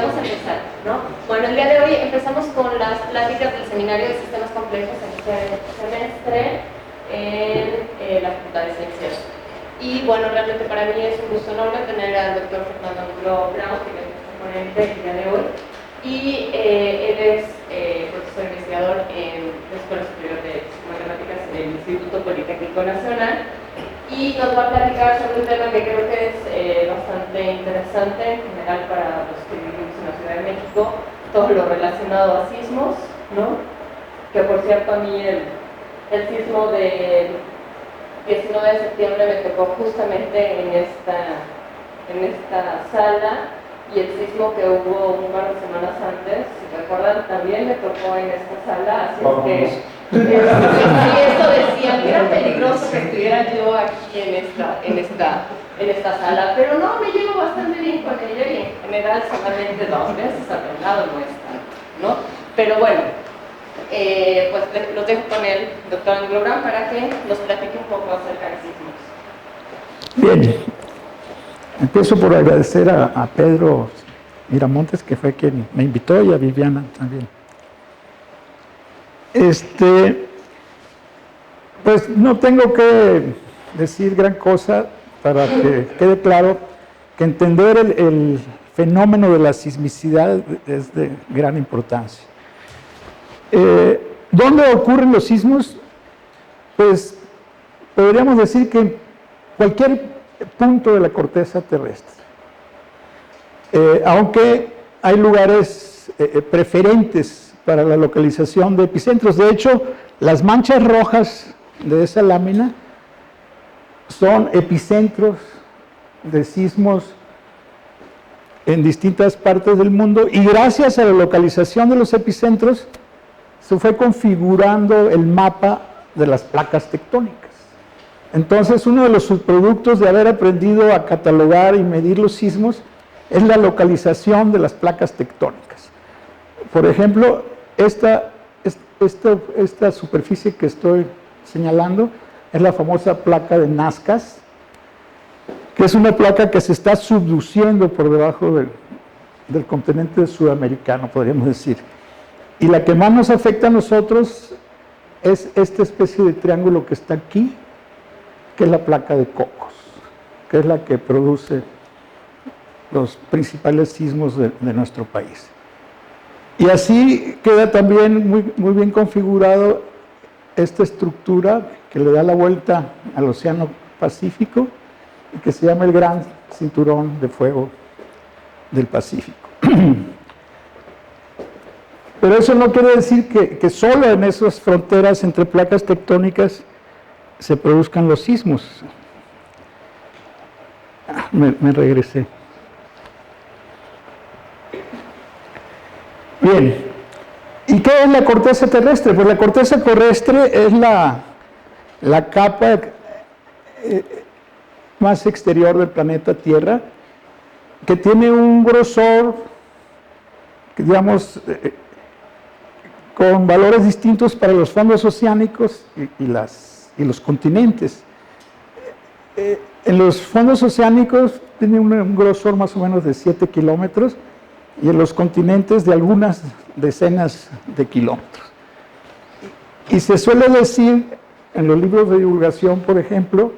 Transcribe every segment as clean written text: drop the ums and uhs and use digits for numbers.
Vamos a empezar, ¿no? Bueno, el día de hoy empezamos con las pláticas del Seminario de Sistemas Complejos en este semestre en la Facultad de Ciencias. Y bueno, realmente para mí es un gusto enorme tener al doctor Fernando Angulo Brown, que es nuestro ponente el día de hoy. Y él es profesor investigador en la Escuela Superior de Matemáticas en el Instituto Politécnico Nacional. Y nos va a platicar sobre un tema que creo que es bastante interesante en general para los que vivimos en la Ciudad de México, todo lo relacionado a sismos, ¿no? Que por cierto a mí el sismo del 19 de septiembre me tocó justamente en esta sala, y el sismo que hubo un par de semanas antes, si recuerdan, también me tocó en esta sala, así es que esto decía que era peligroso que estuviera yo aquí en esta sala, pero no, me llevo bastante bien con ella y en general solamente 2 veces al lado no está, ¿no? Pero bueno, pues los dejo con el doctor Angulo Brown para que nos platique un poco acerca de sismos. Bien, empiezo por agradecer a Pedro Miramontes, que fue quien me invitó, y a Viviana también. Pues no tengo que decir gran cosa para que quede claro que entender el fenómeno de la sismicidad es de gran importancia. ¿Dónde ocurren los sismos? Pues podríamos decir que en cualquier punto de la corteza terrestre. Aunque hay lugares preferentes para la localización de epicentros. De hecho, las manchas rojas de esa lámina son epicentros de sismos en distintas partes del mundo, y gracias a la localización de los epicentros se fue configurando el mapa de las placas tectónicas. Entonces, uno de los subproductos de haber aprendido a catalogar y medir los sismos es la localización de las placas tectónicas. Por ejemplo, esta superficie que estoy señalando es la famosa placa de Nazca, que es una placa que se está subduciendo por debajo del continente sudamericano, podríamos decir. Y la que más nos afecta a nosotros es esta especie de triángulo que está aquí, que es la placa de Cocos, que es la que produce los principales sismos de nuestro país. Y así queda también muy bien configurado esta estructura que le da la vuelta al Océano Pacífico y que se llama el Gran Cinturón de Fuego del Pacífico. Pero eso no quiere decir que solo en esas fronteras entre placas tectónicas se produzcan los sismos. Me regresé. Bien, ¿y qué es la corteza terrestre? Pues la corteza terrestre es la capa más exterior del planeta Tierra, que tiene un grosor, que digamos, con valores distintos para los fondos oceánicos y los continentes. En los fondos oceánicos tiene un grosor más o menos de 7 kilómetros, y en los continentes de algunas decenas de kilómetros. Y se suele decir en los libros de divulgación, por ejemplo,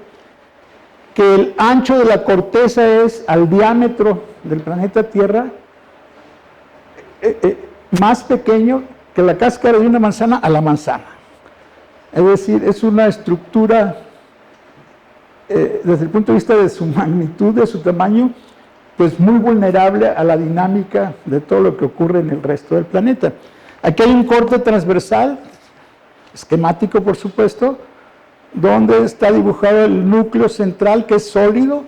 que el ancho de la corteza es al diámetro del planeta Tierra más pequeño que la cáscara de una manzana a la manzana. Es decir, es una estructura, desde el punto de vista de su magnitud, de su tamaño, pues muy vulnerable a la dinámica de todo lo que ocurre en el resto del planeta. Aquí hay un corte transversal, esquemático por supuesto, donde está dibujado el núcleo central, que es sólido,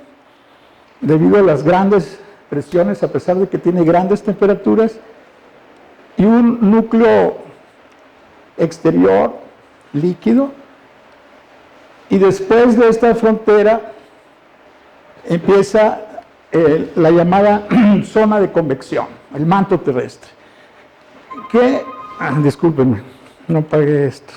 debido a las grandes presiones, a pesar de que tiene grandes temperaturas, y un núcleo exterior, líquido, y después de esta frontera empieza la llamada zona de convección, el manto terrestre, que, discúlpenme, no apagué esto.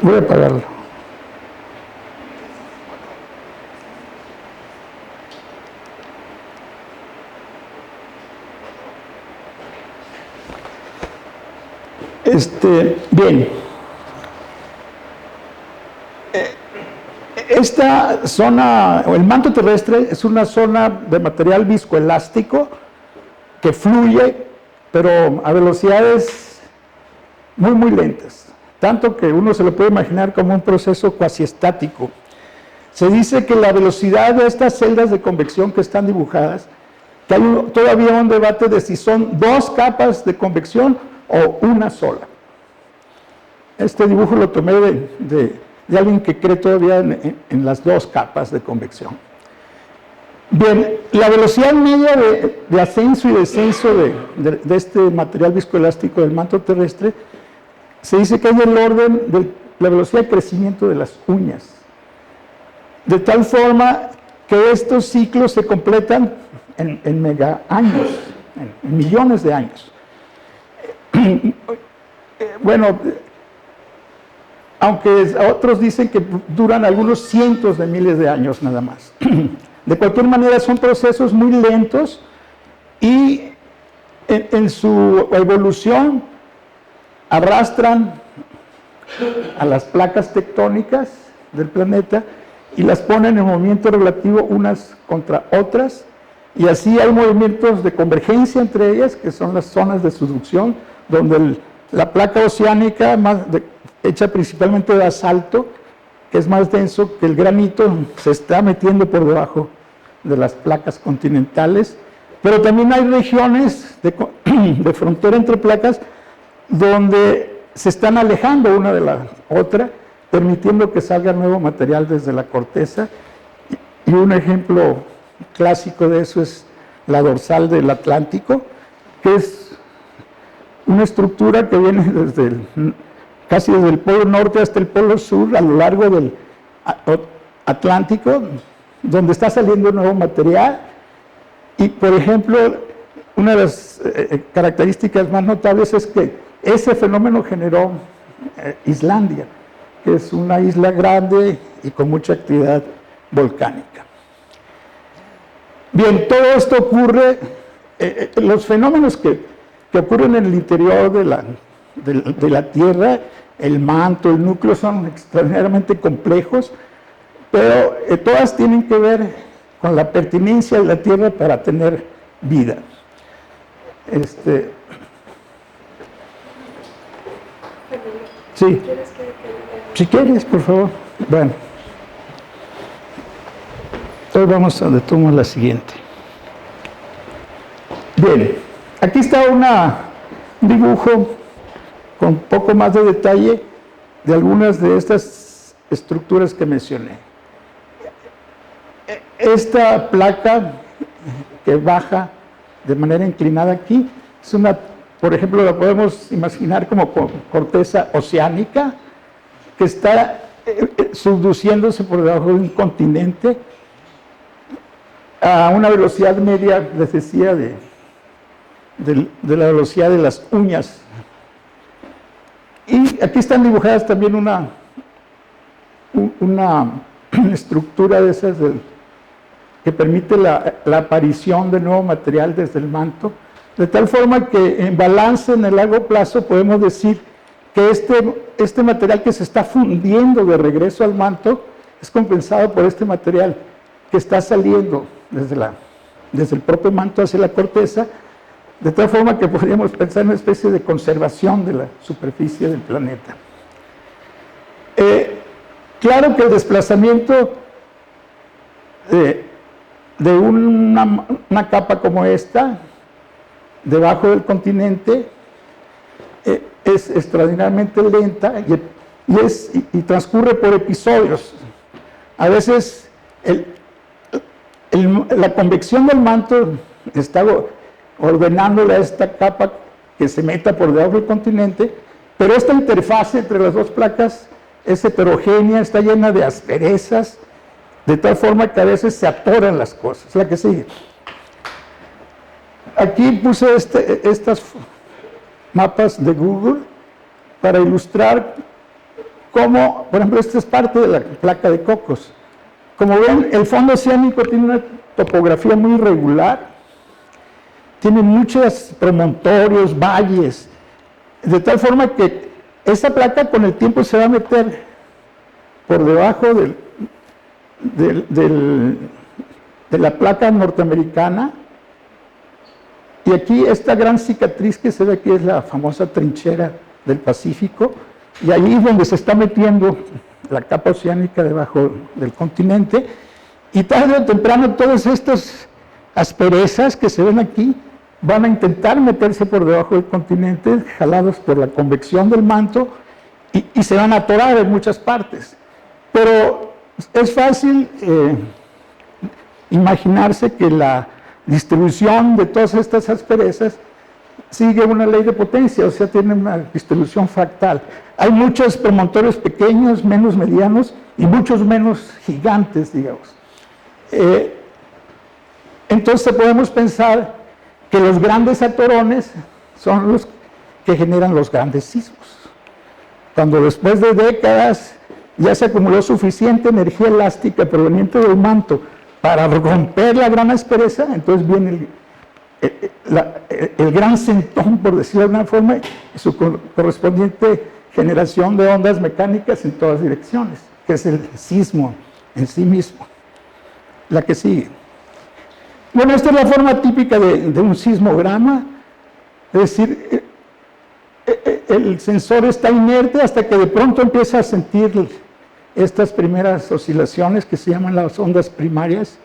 Voy a apagarlo. Bien. Esta zona, o el manto terrestre, es una zona de material viscoelástico que fluye, pero a velocidades muy lentas. Tanto que uno se lo puede imaginar como un proceso cuasi estático. Se dice que la velocidad de estas celdas de convección que están dibujadas, que hay todavía un debate de si son 2 capas de convección o una sola. Este dibujo lo tomé de alguien que cree todavía en las 2 capas de convección. Bien, la velocidad media de ascenso y descenso de este material viscoelástico del manto terrestre se dice que es del orden de la velocidad de crecimiento de las uñas. De tal forma que estos ciclos se completan en mega años, en millones de años. Bueno, aunque otros dicen que duran algunos cientos de miles de años nada más. De cualquier manera son procesos muy lentos y en su evolución arrastran a las placas tectónicas del planeta y las ponen en movimiento relativo unas contra otras, y así hay movimientos de convergencia entre ellas, que son las zonas de subducción, donde la placa oceánica, hecha principalmente de basalto, que es más denso que el granito, se está metiendo por debajo de las placas continentales, pero también hay regiones de frontera entre placas donde se están alejando una de la otra, permitiendo que salga nuevo material desde la corteza. Y un ejemplo clásico de eso es la dorsal del Atlántico, que es una estructura que viene casi desde el polo norte hasta el polo sur, a lo largo del Atlántico, donde está saliendo nuevo material. Y, por ejemplo, una de las características más notables es que ese fenómeno generó Islandia, que es una isla grande y con mucha actividad volcánica. Bien, todo esto ocurre, los fenómenos que ocurren en el interior de la Tierra, el manto, el núcleo, son extraordinariamente complejos, pero todas tienen que ver con la pertinencia de la Tierra para tener vida. Sí. Si quieres, por favor. Bueno. Entonces vamos a tomar la siguiente. Bien, aquí está un dibujo con un poco más de detalle de algunas de estas estructuras que mencioné. Esta placa que baja de manera inclinada aquí es una, por ejemplo, la podemos imaginar como corteza oceánica que está subduciéndose por debajo de un continente a una velocidad media, les decía, de la velocidad de las uñas. Y aquí están dibujadas también una estructura de esas que permite la aparición de nuevo material desde el manto, de tal forma que en balance en el largo plazo podemos decir que este material que se está fundiendo de regreso al manto es compensado por este material que está saliendo desde el propio manto hacia la corteza, de tal forma que podríamos pensar en una especie de conservación de la superficie del planeta. Claro que el desplazamiento de una capa como esta, debajo del continente, es extraordinariamente lenta y transcurre por episodios. A veces la convección del manto está ordenándole a esta capa que se meta por debajo del continente, pero esta interfase entre las dos placas es heterogénea, está llena de asperezas, de tal forma que a veces se atoran las cosas. La que sigue. Aquí puse estas mapas de Google para ilustrar como, por ejemplo, esta es parte de la placa de Cocos. Como ven, el fondo oceánico tiene una topografía muy irregular, tiene muchos promontorios, valles, de tal forma que esa placa con el tiempo se va a meter por debajo de la placa norteamericana, y aquí esta gran cicatriz que se ve aquí es la famosa trinchera del Pacífico, y ahí es donde se está metiendo la capa oceánica debajo del continente, y tarde o temprano todas estas asperezas que se ven aquí van a intentar meterse por debajo del continente, jalados por la convección del manto, y se van a atorar en muchas partes. Pero es fácil imaginarse que la distribución de todas estas asperezas sigue una ley de potencia, o sea, tiene una distribución fractal. Hay muchos promontorios pequeños, menos medianos, y muchos menos gigantes, digamos. Entonces podemos pensar que los grandes atorones son los que generan los grandes sismos. Cuando después de décadas ya se acumuló suficiente energía elástica proveniente del manto para romper la gran aspereza, entonces viene el gran centón, por decirlo de alguna forma, y su correspondiente generación de ondas mecánicas en todas direcciones, que es el sismo en sí mismo. La que sigue. Bueno, esta es la forma típica de un sismograma, es decir, el sensor está inerte hasta que de pronto empieza a sentir estas primeras oscilaciones que se llaman las ondas primarias,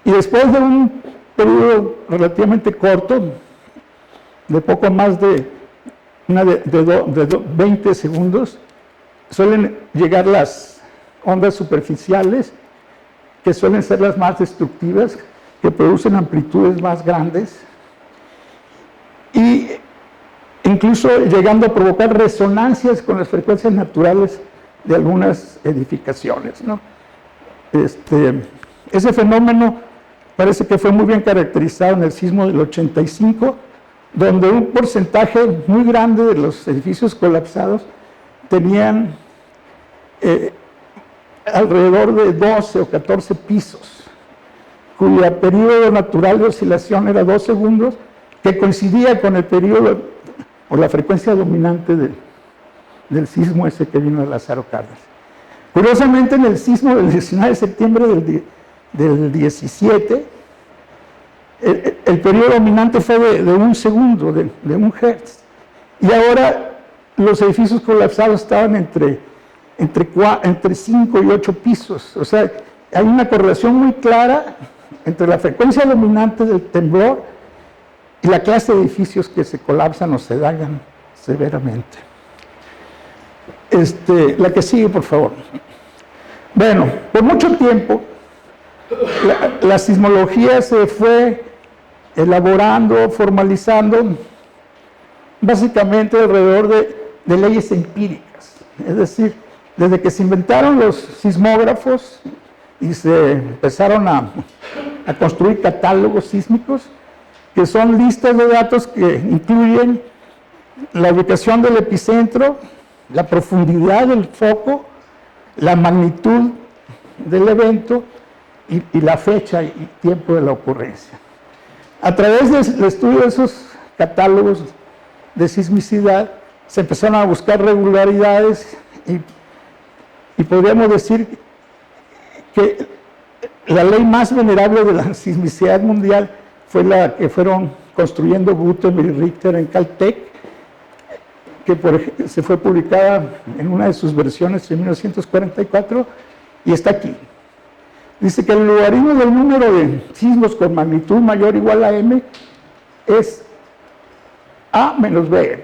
y después de un periodo relativamente corto, de poco más de 20 segundos, suelen llegar las ondas superficiales, que suelen ser las más destructivas, que producen amplitudes más grandes, y incluso llegando a provocar resonancias con las frecuencias naturales de algunas edificaciones, ¿no? Ese fenómeno parece que fue muy bien caracterizado en el sismo del 85, donde un porcentaje muy grande de los edificios colapsados tenían alrededor de 12 o 14 pisos, cuyo periodo natural de oscilación era 2 segundos, que coincidía con el periodo o la frecuencia dominante del sismo ese que vino de Lázaro Cárdenas. Curiosamente, en el sismo del 19 de septiembre del 17, el periodo dominante fue de 1 segundo, de 1 hertz. Y ahora los edificios colapsados estaban entre 5 y 8 pisos. O sea, hay una correlación muy clara entre la frecuencia dominante del temblor y la clase de edificios que se colapsan o se dañan severamente. La que sigue, por favor. Bueno, por mucho tiempo la sismología se fue elaborando, formalizando, básicamente alrededor de leyes empíricas. Es decir, desde que se inventaron los sismógrafos y se empezaron a construir catálogos sísmicos, que son listas de datos que incluyen la ubicación del epicentro, la profundidad del foco, la magnitud del evento y la fecha y tiempo de la ocurrencia. A través del estudio de esos catálogos de sismicidad se empezaron a buscar regularidades y podríamos decir que la ley más venerable de la sismicidad mundial fue la que fueron construyendo Gutenberg y Richter en Caltech, que se fue publicada en una de sus versiones en 1944 y está aquí. Dice que el logaritmo del número de sismos con magnitud mayor o igual a m es a menos bm,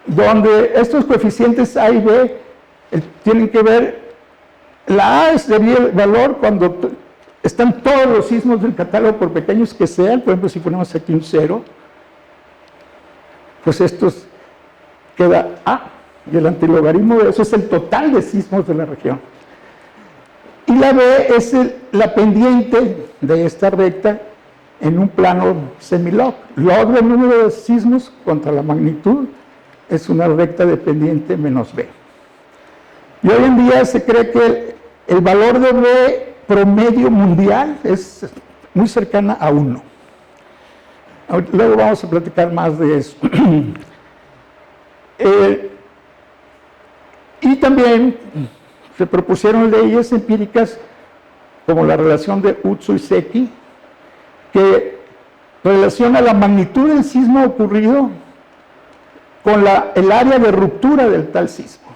donde estos coeficientes a y b tienen que ver, la a sería el valor cuando están todos los sismos del catálogo, por pequeños que sean. Por ejemplo, si ponemos aquí un 0, pues estos queda A, y el antilogaritmo de eso es el total de sismos de la región. Y la B es la pendiente de esta recta en un plano semilog. Log del número de sismos contra la magnitud es una recta de pendiente menos B. Y hoy en día se cree que el valor de B promedio mundial es muy cercana a 1. Luego vamos a platicar más de eso. Y también se propusieron leyes empíricas como la relación de Utsu y Seki, que relaciona la magnitud del sismo ocurrido con el área de ruptura del tal sismo,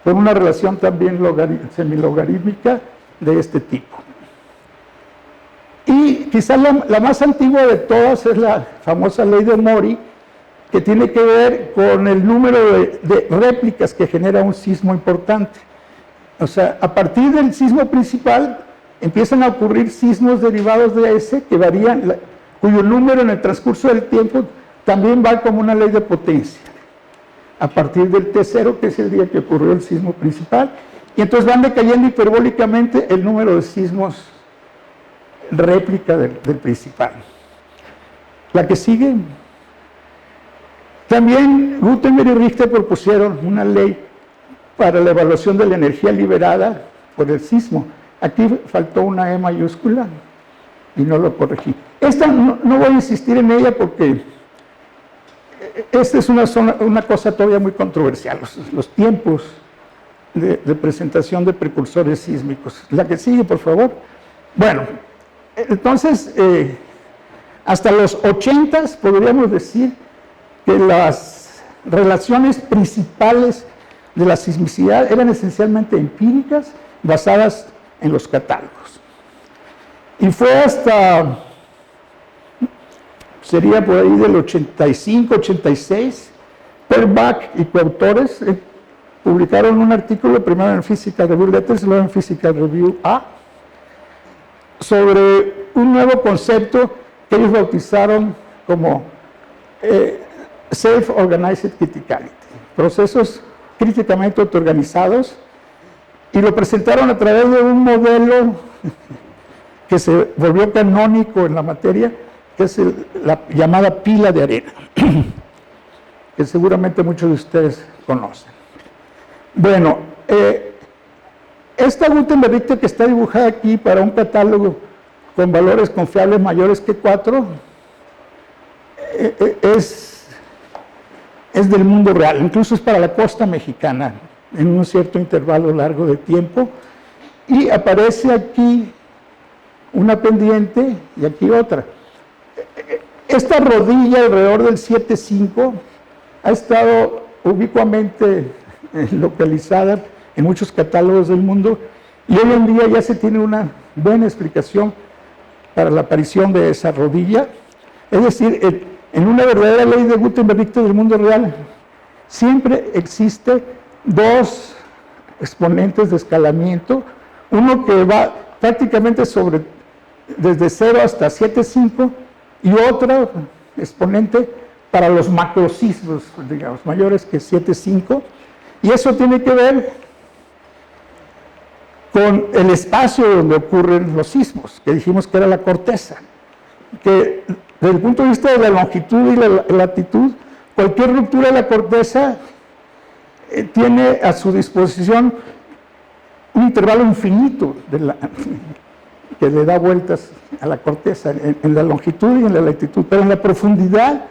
con una relación también semilogarítmica de este tipo. Y quizás la más antigua de todas es la famosa ley de Mori, que tiene que ver con el número de réplicas que genera un sismo importante. O sea, a partir del sismo principal empiezan a ocurrir sismos derivados de ese que varían, cuyo número en el transcurso del tiempo también va como una ley de potencia. A partir del T0, que es el día que ocurrió el sismo principal, y entonces van decayendo hiperbólicamente el número de sismos réplica del principal. La que sigue. También Gutenberg y Richter propusieron una ley para la evaluación de la energía liberada por el sismo. Aquí faltó una E mayúscula y no lo corregí. Esta no voy a insistir en ella porque esta es una cosa todavía muy controversial, los tiempos de presentación de precursores sísmicos. La que sigue, por favor. Bueno, entonces, hasta los 80s podríamos decir que las relaciones principales de la sismicidad eran esencialmente empíricas, basadas en los catálogos. Y fue hasta, sería por ahí del 85, 86, Perlbach y coautores publicaron un artículo, primero en Physical Review Letters y luego en Physical Review A, sobre un nuevo concepto que ellos bautizaron como Self-Organized Criticality, procesos críticamente autoorganizados, y lo presentaron a través de un modelo que se volvió canónico en la materia, que es la llamada pila de arena, que seguramente muchos de ustedes conocen. Bueno, esta Gutenberg que está dibujada aquí para un catálogo con valores confiables mayores que 4 es del mundo real, incluso es para la costa mexicana en un cierto intervalo largo de tiempo, y aparece aquí una pendiente y aquí otra. Esta rodilla alrededor del 7.5 ha estado ubicuamente localizada en muchos catálogos del mundo, y hoy en día ya se tiene una buena explicación para la aparición de esa rodilla. Es decir, en una verdadera ley de Gutenberg del mundo real siempre existe dos exponentes de escalamiento, uno que va prácticamente desde 0 hasta 7.5 y otro exponente para los macrosismos, digamos, mayores que 7.5, y eso tiene que ver con el espacio donde ocurren los sismos, que dijimos que era la corteza, que desde el punto de vista de la longitud y la latitud, cualquier ruptura de la corteza tiene a su disposición un intervalo infinito que le da vueltas a la corteza en la longitud y en la latitud, pero en la profundidad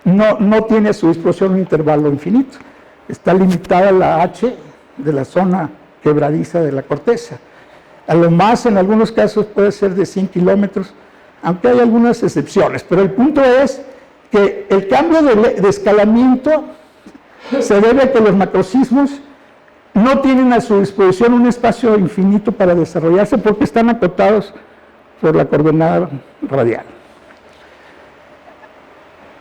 no tiene a su disposición un intervalo infinito. Está limitada la H de la zona quebradiza de la corteza. A lo más, en algunos casos, puede ser de 100 kilómetros, aunque hay algunas excepciones, pero el punto es que el cambio de escalamiento se debe a que los macrosismos no tienen a su disposición un espacio infinito para desarrollarse porque están acotados por la coordenada radial.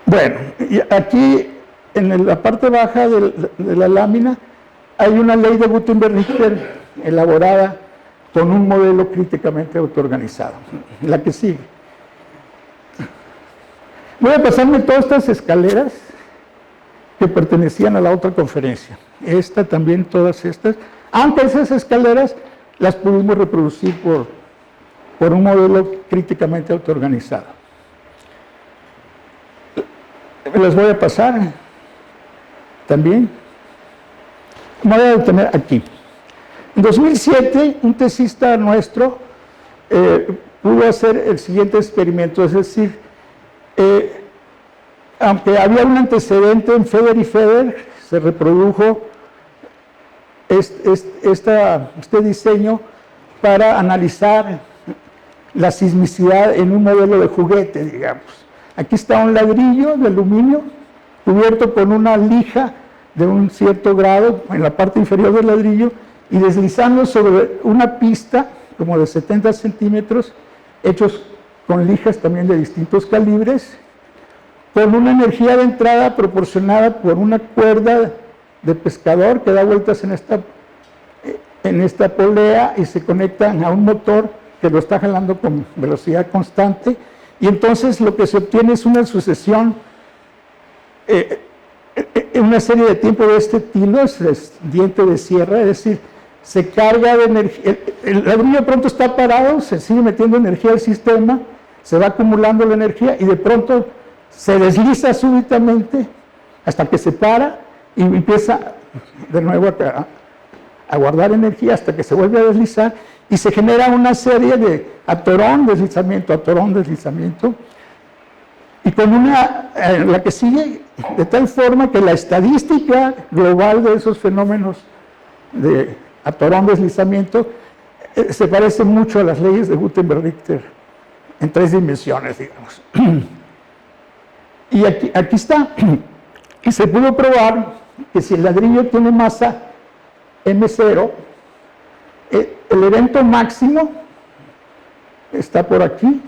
Bueno, y aquí en la parte baja de la lámina hay una ley de Gutenberg-Richter elaborada con un modelo críticamente autoorganizado. La que sigue. Voy a pasarme todas estas escaleras que pertenecían a la otra conferencia. Esta también, todas estas. Aunque esas escaleras las pudimos reproducir por un modelo críticamente autoorganizado. Les voy a pasar también. Me voy a detener aquí. En 2007, un tesista nuestro pudo hacer el siguiente experimento, es decir, aunque había un antecedente en Feder y Feder, se reprodujo este diseño para analizar la sismicidad en un modelo de juguete, digamos. Aquí está un ladrillo de aluminio cubierto con una lija de un cierto grado en la parte inferior del ladrillo y deslizando sobre una pista como de 70 centímetros, hechos con lijas también de distintos calibres, con una energía de entrada proporcionada por una cuerda de pescador que da vueltas en esta polea y se conecta a un motor que lo está jalando con velocidad constante, y entonces lo que se obtiene es una sucesión, una serie de tiempo de este estilo, es diente de sierra, es decir, se carga de energía, el ladrillo pronto está parado, se sigue metiendo energía al sistema, se va acumulando la energía y de pronto se desliza súbitamente hasta que se para y empieza de nuevo a guardar energía hasta que se vuelve a deslizar y se genera una serie de atorón, deslizamiento, y con la que sigue de tal forma que la estadística global de esos fenómenos de atorón, deslizamiento, se parece mucho a las leyes de Gutenberg-Richter en 3 dimensiones, digamos. Y aquí está, y se pudo probar que si el ladrillo tiene masa M0, el evento máximo está por aquí.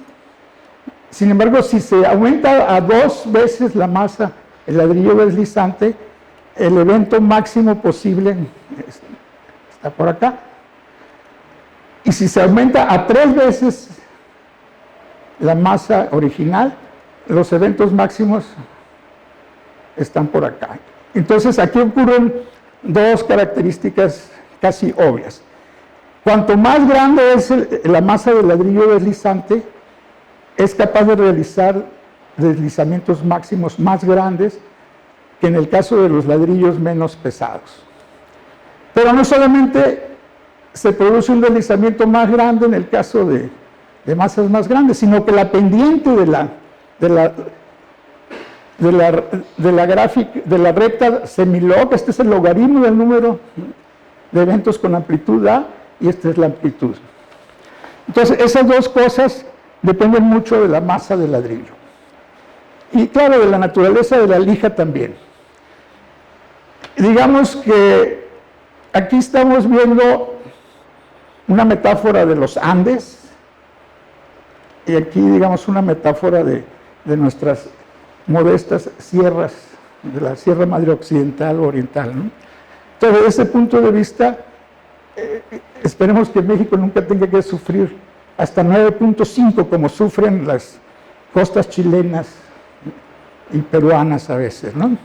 Sin embargo, si se aumenta a 2 veces la masa, el ladrillo deslizante, el evento máximo posible está por acá. Y si se aumenta a 3 veces la masa original, los eventos máximos están por acá. Entonces, aquí ocurren 2 características casi obvias. Cuanto más grande es la masa del ladrillo deslizante, es capaz de realizar deslizamientos máximos más grandes que en el caso de los ladrillos menos pesados. Pero no solamente se produce un deslizamiento más grande en el caso de masas más grandes, sino que la pendiente de la recta semilog, este es el logaritmo del número de eventos con amplitud A, y esta es la amplitud. Entonces, esas 2 cosas dependen mucho de la masa del ladrillo. Y claro, de la naturaleza de la lija también. Digamos que aquí estamos viendo una metáfora de los Andes, y aquí, digamos, una metáfora de nuestras modestas sierras, de la Sierra Madre Occidental o Oriental, ¿no? Entonces, desde ese punto de vista, esperemos que México nunca tenga que sufrir hasta 9.5, como sufren las costas chilenas y peruanas a veces, ¿no?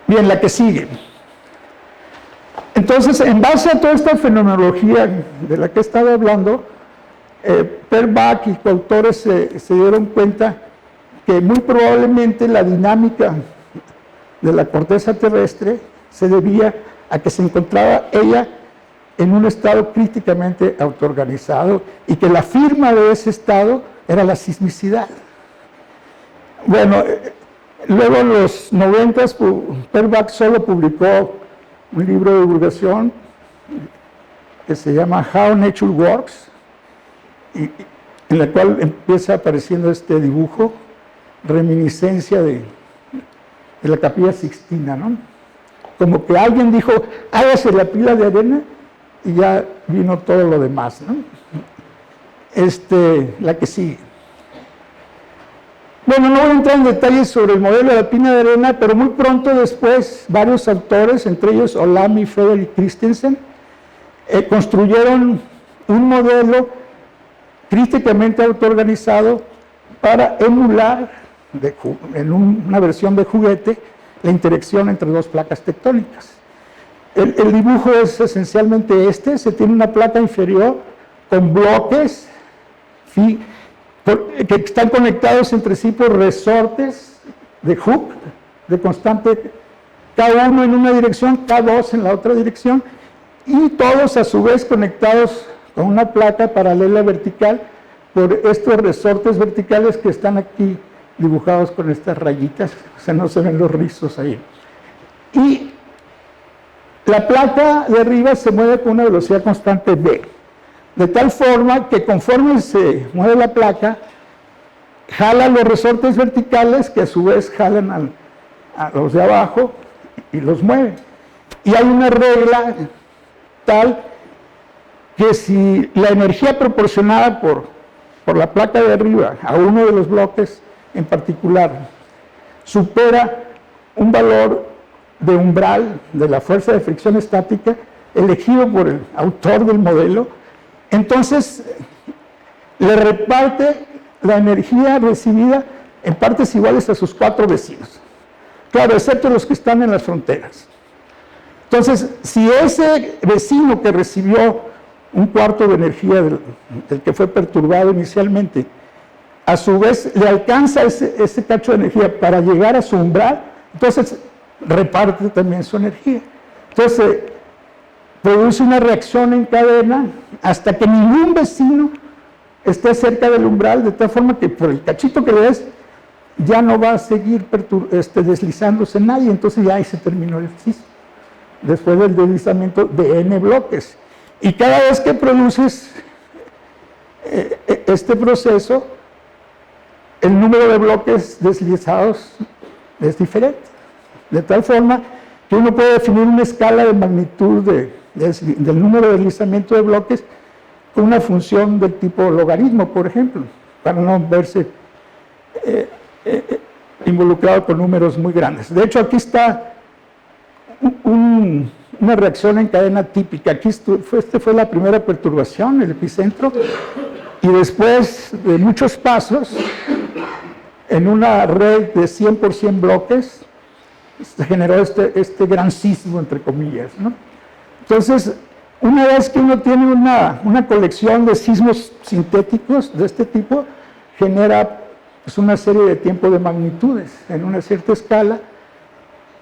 Bien, la que sigue. Entonces, en base a toda esta fenomenología de la que he estado hablando, Per Bak y coautores se dieron cuenta que muy probablemente la dinámica de la corteza terrestre se debía a que se encontraba ella en un estado críticamente autoorganizado y que la firma de ese estado era la sismicidad. Bueno, luego en los 90s, Per Bak solo publicó un libro de divulgación que se llama How Nature Works, en la cual empieza apareciendo este dibujo, reminiscencia de la Capilla Sixtina, ¿no? Como que alguien dijo, hágase la pila de arena, y ya vino todo lo demás, ¿no? La que sigue. Bueno, no voy a entrar en detalles sobre el modelo de la pila de arena, pero muy pronto después, varios autores, entre ellos Olami, Frederick Christensen, construyeron un modelo críticamente autoorganizado para emular, en una versión de juguete, la interacción entre 2 placas tectónicas. El dibujo es esencialmente se tiene una placa inferior con bloques que están conectados entre sí por resortes de Hooke, de constante, cada uno en una dirección, cada 2 en la otra dirección, y todos a su vez conectados con una placa paralela vertical por estos resortes verticales que están aquí dibujados con estas rayitas, o sea, no se ven los rizos ahí. Y la placa de arriba se mueve con una velocidad constante v, de tal forma que conforme se mueve la placa, jala los resortes verticales que a su vez jalan a los de abajo y los mueve. Y hay una regla tal que si la energía proporcionada por la placa de arriba a uno de los bloques en particular supera un valor de umbral de la fuerza de fricción estática elegido por el autor del modelo, entonces le reparte la energía recibida en partes iguales a sus 4 vecinos. Claro, excepto los que están en las fronteras. Entonces, si ese vecino que recibió un cuarto de energía del que fue perturbado inicialmente, a su vez le alcanza ese cacho de energía para llegar a su umbral, entonces reparte también su energía. Entonces, produce una reacción en cadena hasta que ningún vecino esté cerca del umbral, de tal forma que por el cachito que le des, ya no va a seguir deslizándose nadie, entonces ya ahí se terminó el sismo, después del deslizamiento de n bloques. Y cada vez que produces este proceso, el número de bloques deslizados es diferente, de tal forma que uno puede definir una escala de magnitud del número de deslizamiento de bloques con una función del tipo logaritmo, por ejemplo, para no verse involucrado con números muy grandes. De hecho, aquí está una reacción en cadena típica. Aquí fue la primera perturbación, el epicentro, y después de muchos pasos, en una red de 100 por 100 bloques, se generó este gran sismo, entre comillas, ¿no? Entonces, una vez que uno tiene una colección de sismos sintéticos de este tipo, genera pues, una serie de tiempo de magnitudes en una cierta escala,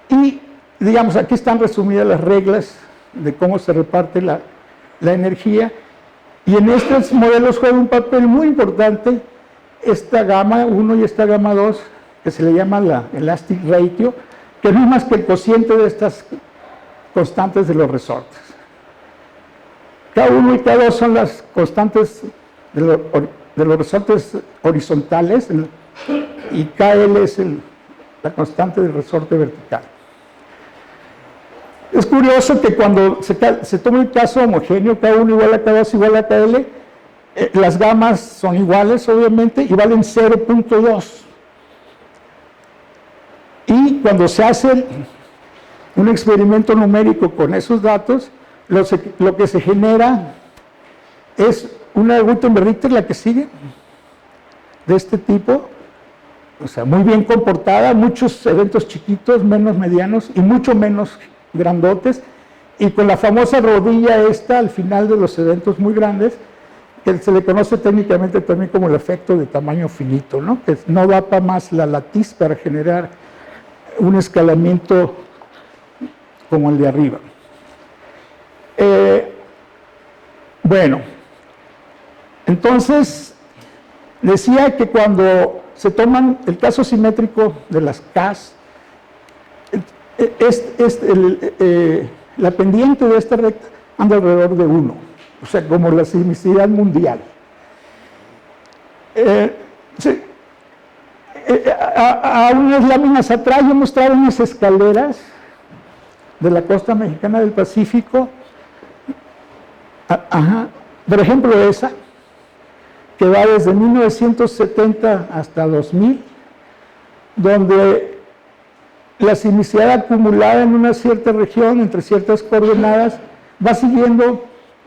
y digamos, aquí están resumidas las reglas de cómo se reparte la energía, y en estos modelos juega un papel muy importante esta gamma 1 y esta gamma 2, que se le llama la elastic ratio, que no es más que el cociente de estas constantes de los resortes. K1 y K2 son las constantes de los resortes horizontales, y KL es la constante del resorte vertical. Es curioso que cuando se toma el caso homogéneo, K1 igual a K2 igual a KL, las gamas son iguales, obviamente, y valen 0.2. Y cuando se hace un experimento numérico con esos datos, lo que se genera es una Gutenberg-Richter, la que sigue, de este tipo, o sea, muy bien comportada, muchos eventos chiquitos, menos medianos y mucho menos grandotes, y con la famosa rodilla esta al final de los eventos muy grandes, que se le conoce técnicamente también como el efecto de tamaño finito, ¿no? Que no da para más la latiz para generar un escalamiento como el de arriba. Bueno, entonces decía que cuando se toman el caso simétrico de las Ks, la pendiente de esta recta anda alrededor de 1, o sea, como la sismicidad mundial. A unas láminas atrás yo mostraba unas escaleras de la costa mexicana del Pacífico, por ejemplo esa, que va desde 1970 hasta 2000, donde la sismicidad acumulada en una cierta región, entre ciertas coordenadas, va siguiendo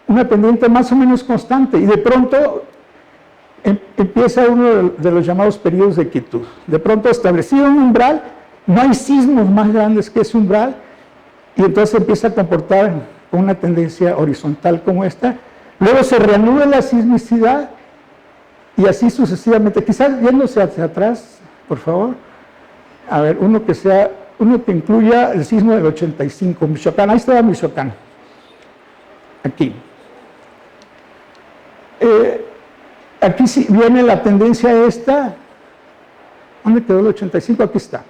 una pendiente más o menos constante, y de pronto empieza uno de los llamados periodos de quietud. De pronto, establecido un umbral, no hay sismos más grandes que ese umbral, y entonces empieza a comportar con una tendencia horizontal como esta. Luego se reanuda la sismicidad, y así sucesivamente. Quizás yéndose hacia atrás, por favor. A ver, uno que incluya el sismo del 85, Michoacán. Ahí estaba Michoacán. aquí. Aquí sí viene la tendencia esta. ¿Dónde quedó el 85? Aquí está.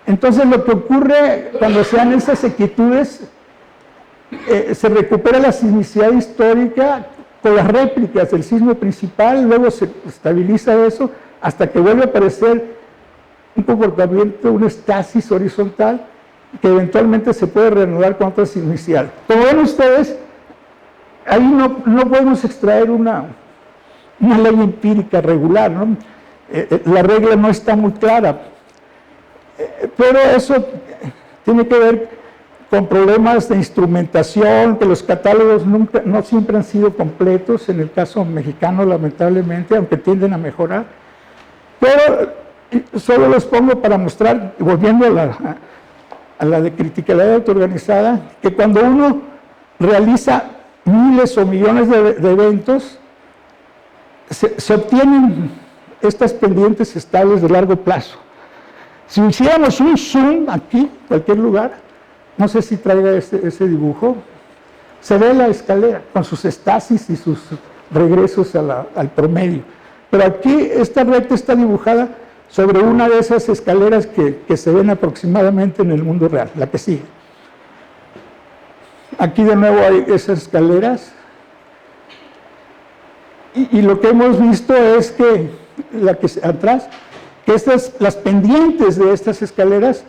Entonces lo que ocurre cuando se dan estas sequitudes, se recupera la sismicidad histórica con las réplicas del sismo principal, luego se estabiliza eso hasta que vuelve a aparecer un comportamiento, una estasis horizontal que eventualmente se puede reanudar con otra sismicidad. Como ven ustedes, ahí no podemos extraer una ley empírica regular, ¿no? La regla no está muy clara, pero eso tiene que ver con problemas de instrumentación, que los catálogos no siempre han sido completos, en el caso mexicano lamentablemente, aunque tienden a mejorar, pero solo los pongo para mostrar, volviendo a la de criticalidad autoorganizada, que cuando uno realiza miles o millones de eventos, se obtienen estas pendientes estables de largo plazo. Si hiciéramos un zoom aquí, en cualquier lugar, no sé si traiga ese dibujo, se ve la escalera con sus estasis y sus regresos al promedio. Pero aquí esta recta está dibujada sobre una de esas escaleras que se ven aproximadamente en el mundo real, la que sigue. Aquí de nuevo hay esas escaleras. Y lo que hemos visto es que, atrás, que las pendientes de estas escaleras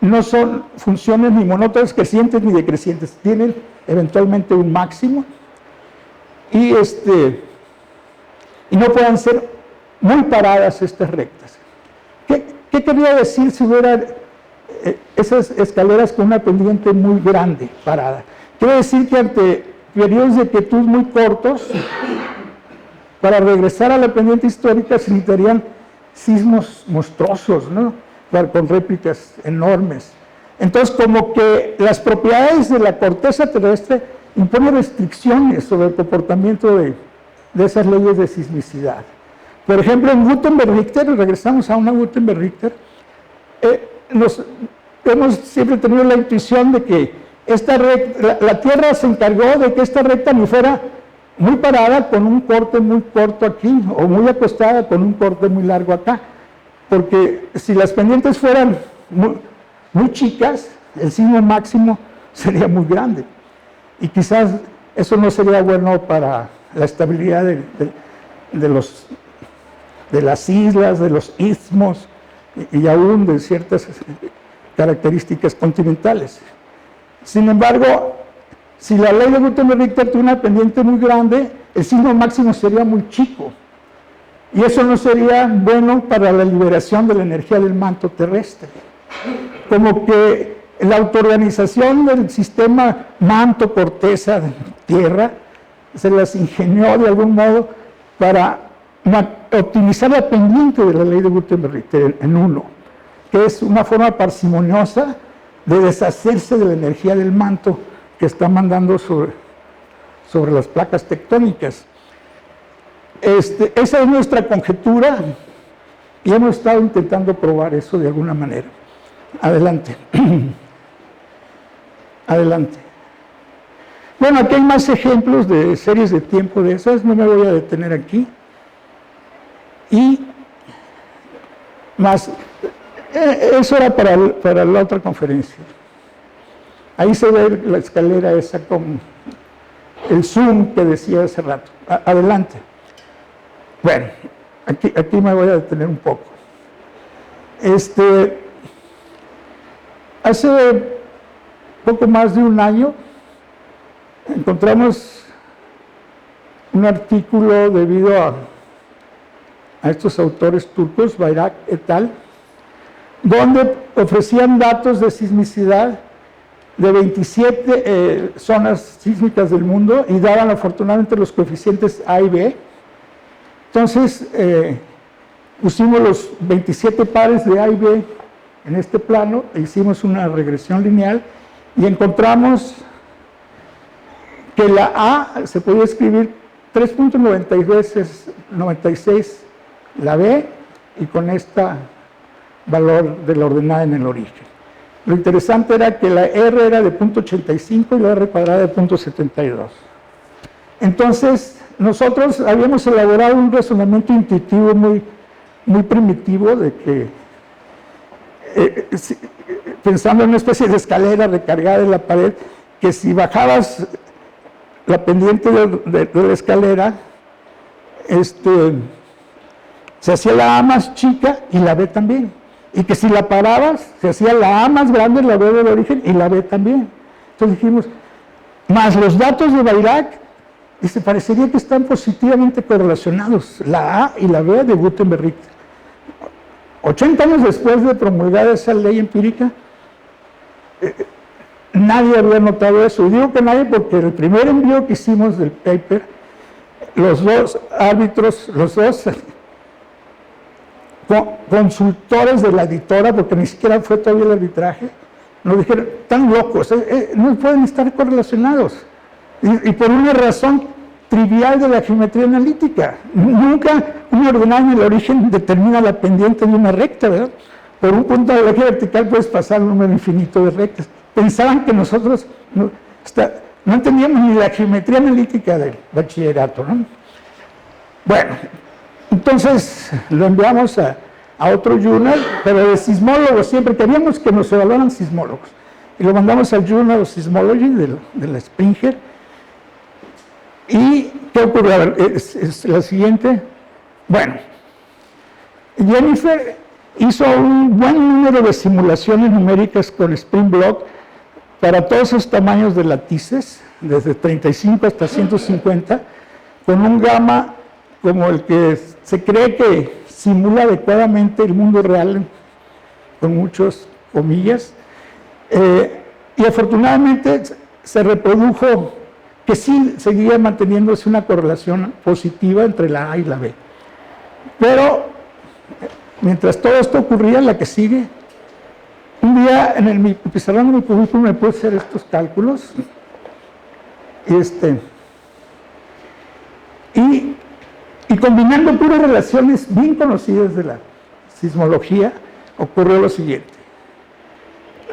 no son funciones ni monótonas crecientes ni decrecientes, tienen eventualmente un máximo y no pueden ser muy paradas estas rectas. ¿Qué quería decir si hubiera esas escaleras con una pendiente muy grande parada? Quiere decir que ante periodos de quietud muy cortos, para regresar a la pendiente histórica se necesitarían sismos monstruosos, ¿no? Con réplicas enormes. Entonces, como que las propiedades de la corteza terrestre imponen restricciones sobre el comportamiento de esas leyes de sismicidad. Por ejemplo, en Gutenberg-Richter, regresamos a una Gutenberg-Richter, hemos siempre tenido la intuición de que la Tierra se encargó de que esta recta ni fuera muy parada con un corte muy corto aquí, o muy acostada con un corte muy largo acá, porque si las pendientes fueran muy chicas, el sismo máximo sería muy grande, y quizás eso no sería bueno para la estabilidad de las islas, de los istmos, y aún de ciertas características continentales. Sin embargo, si la ley de Gutenberg-Richter tiene una pendiente muy grande, el sismo máximo sería muy chico. Y eso no sería bueno para la liberación de la energía del manto terrestre. Como que la autoorganización del sistema manto-corteza de tierra se las ingenió de algún modo para optimizar la pendiente de la ley de Gutenberg-Richter en uno, que es una forma parsimoniosa de deshacerse de la energía del manto que está mandando sobre las placas tectónicas. Esa es nuestra conjetura y hemos estado intentando probar eso de alguna manera. Adelante. Adelante. Bueno, aquí hay más ejemplos de series de tiempo de esas, no me voy a detener aquí. Y más, eso era para la otra conferencia. Ahí se ve la escalera esa con el zoom que decía hace rato. Adelante. Bueno, aquí me voy a detener un poco. Hace poco más de un año encontramos un artículo debido a estos autores turcos, Bayrak et al., donde ofrecían datos de sismicidad de 27 zonas sísmicas del mundo y daban afortunadamente los coeficientes A y B. Entonces, pusimos los 27 pares de A y B en este plano, e hicimos una regresión lineal y encontramos que la A se podía escribir 3.92 veces 96 la B y con este valor de la ordenada en el origen. Lo interesante era que la R era de 0.85 y la R cuadrada de 0.72. Entonces, nosotros habíamos elaborado un razonamiento intuitivo muy primitivo de que, pensando en una especie de escalera recargada en la pared, que si bajabas la pendiente de la escalera, se hacía la A más chica y la B también. Y que si la parabas, se hacía la A más grande, la B del origen y la B también. Entonces dijimos, más los datos de Weyrach, y se parecería que están positivamente correlacionados, la A y la B de Gutenberg-Richter. 80 años después de promulgada esa ley empírica, nadie había notado eso. Y digo que nadie porque el primer envío que hicimos del paper, los dos árbitros, los dos consultores de la editora, porque ni siquiera fue todavía el arbitraje, nos dijeron, están locos, no pueden estar correlacionados. Y por una razón trivial de la geometría analítica. Nunca un ordenado en el origen determina la pendiente de una recta, ¿verdad? Por un punto de la eje vertical puedes pasar un número infinito de rectas. Pensaban que nosotros no entendíamos ni la geometría analítica del bachillerato, ¿no? Bueno, entonces lo enviamos a otro journal, pero de sismólogos, siempre queríamos que nos evaluaran sismólogos. Y lo mandamos al Journal of Seismology de la Springer. ¿Y qué ocurrió? A ver, es la siguiente. Bueno, Jennifer hizo un buen número de simulaciones numéricas con Spring Block para todos esos tamaños de latices, desde 35 hasta 150, con un gamma como el que se cree que simula adecuadamente el mundo real, con muchas comillas, y afortunadamente se reprodujo que sí seguía manteniéndose una correlación positiva entre la A y la B. Pero, mientras todo esto ocurría, la que sigue, un día en mi pizarrón de mi currículum me puse a hacer estos cálculos, y combinando puras relaciones bien conocidas de la sismología, ocurrió lo siguiente.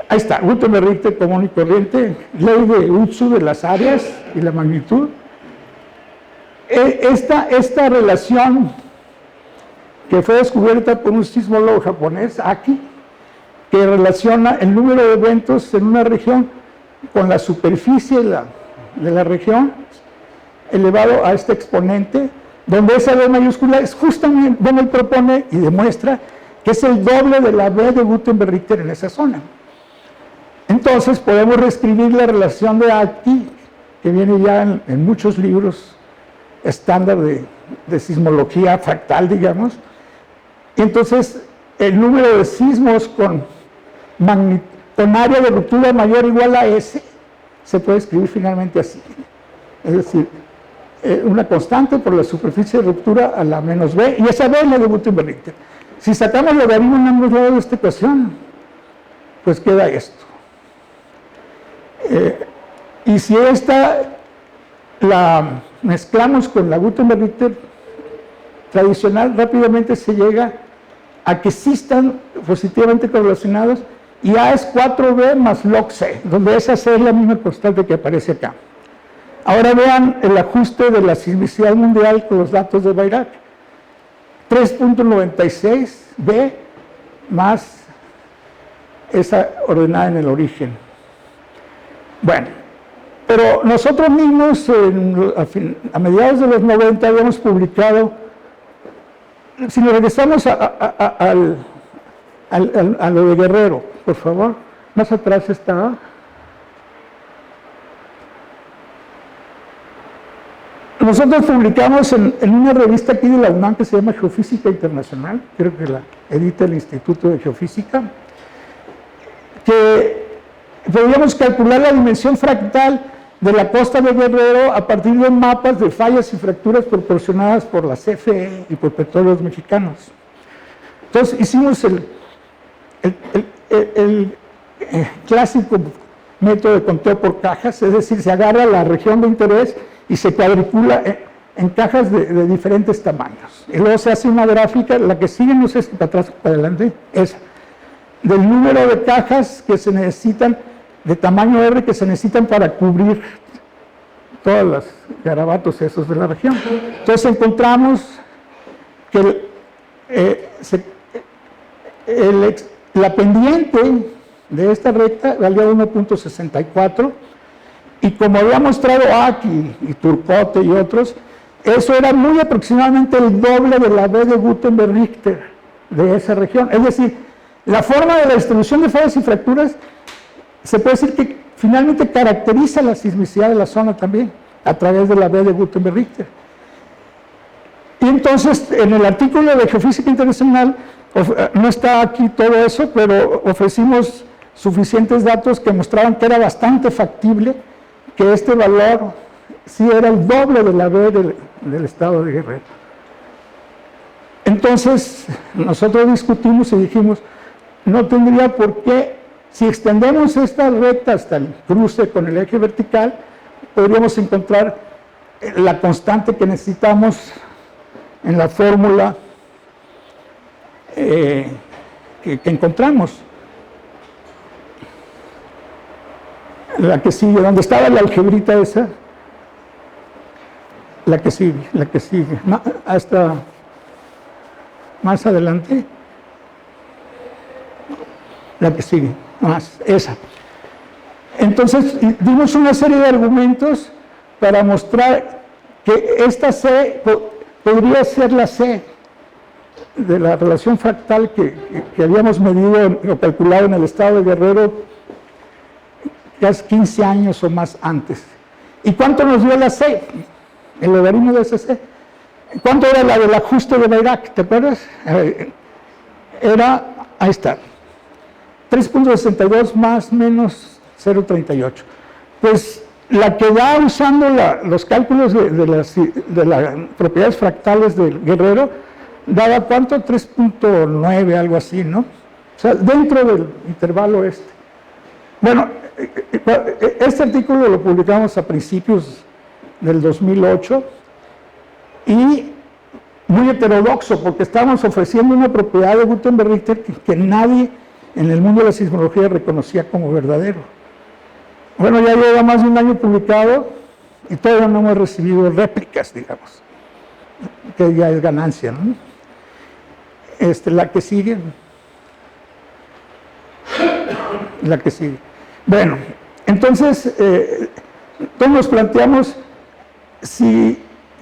Ahí está, Gutenberg-Richter común y corriente, ley de Utsu de las áreas y la magnitud. Esta relación que fue descubierta por un sismólogo japonés, Aki, que relaciona el número de eventos en una región con la superficie de la región elevado a este exponente, donde esa B mayúscula es justamente, donde él propone y demuestra que es el doble de la B de Gutenberg-Richter en esa zona. Entonces podemos reescribir la relación de Aki, que viene ya en muchos libros estándar de sismología fractal, digamos, y entonces el número de sismos con área de ruptura mayor o igual a S se puede escribir finalmente así, es decir, una constante por la superficie de ruptura a la menos B, y esa B es la de Gutenberg-Richter. Si sacamos logaritmo en ambos lados de esta ecuación, pues queda esto. Y si esta la mezclamos con la Gutenberg-Richter tradicional, rápidamente se llega a que sí están positivamente correlacionados, y A es 4B más log C, donde esa C es la misma constante que aparece acá. Ahora vean el ajuste de la sismicidad mundial con los datos de Weyrach. 3.96B más esa ordenada en el origen. Bueno, pero nosotros mismos a mediados de los 90 habíamos publicado, si nos regresamos a lo de Guerrero, por favor, más atrás está. Nosotros publicamos en una revista aquí de la UNAM que se llama Geofísica Internacional, creo que la edita el Instituto de Geofísica, que podíamos calcular la dimensión fractal de la costa de Guerrero a partir de mapas de fallas y fracturas proporcionadas por la CFE y por Petróleos Mexicanos. Entonces hicimos el clásico método de conteo por cajas, es decir, se agarra la región de interés y se cuadricula en cajas de diferentes tamaños. Y luego se hace una gráfica, la que sigue, no sé si para atrás o para adelante, esa. del número de cajas que se necesitan, de tamaño R, que se necesitan para cubrir todos los garabatos esos de la región. Entonces encontramos que la pendiente de esta recta valía 1.64, y como había mostrado Aki y Turcotte y otros, eso era muy aproximadamente el doble de la B de Gutenberg-Richter de esa región. Es decir, la forma de la distribución de fallas y fracturas se puede decir que finalmente caracteriza la sismicidad de la zona también, a través de la B de Gutenberg-Richter. Y entonces, en el artículo de Geofísica Internacional, no está aquí todo eso, pero ofrecimos suficientes datos que mostraban que era bastante factible que este valor sí era el doble de la B del estado de Guerrero. Entonces, nosotros discutimos y dijimos, no tendría por qué, si extendemos esta recta hasta el cruce con el eje vertical, podríamos encontrar la constante que necesitamos en la fórmula que encontramos. La que sigue, donde estaba la algebrita esa, la que sigue, hasta más adelante, la que sigue, más, esa. Entonces, dimos una serie de argumentos para mostrar que esta C podría ser la C de la relación fractal que habíamos medido o calculado en el estado de Guerrero casi 15 años o más antes. ¿Y cuánto nos dio la C? El logaritmo de esa C. ¿Cuánto era la del ajuste de Bayrak? ¿Te acuerdas? Era, ahí está, 3.62 más menos 0.38. Pues la que da usando los cálculos de las propiedades fractales del Guerrero, daba ¿cuánto? 3.9, algo así, ¿no? O sea, dentro del intervalo este. Bueno, este artículo lo publicamos a principios del 2008 y muy heterodoxo, porque estábamos ofreciendo una propiedad de Gutenberg-Richter que nadie en el mundo de la sismología reconocía como verdadero. Bueno, ya lleva más de un año publicado y todavía no hemos recibido réplicas, digamos, que ya es ganancia, ¿no? La que sigue. La que sigue. Bueno, entonces nos planteamos si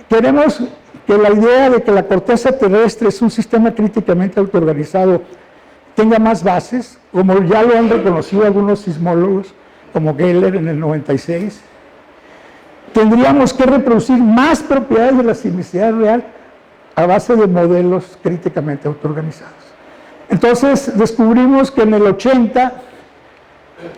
queremos que la idea de que la corteza terrestre es un sistema críticamente autoorganizado tenga más bases, como ya lo han reconocido algunos sismólogos, como Geller en el 96, tendríamos que reproducir más propiedades de la sismicidad real a base de modelos críticamente autoorganizados. Entonces descubrimos que en el 80,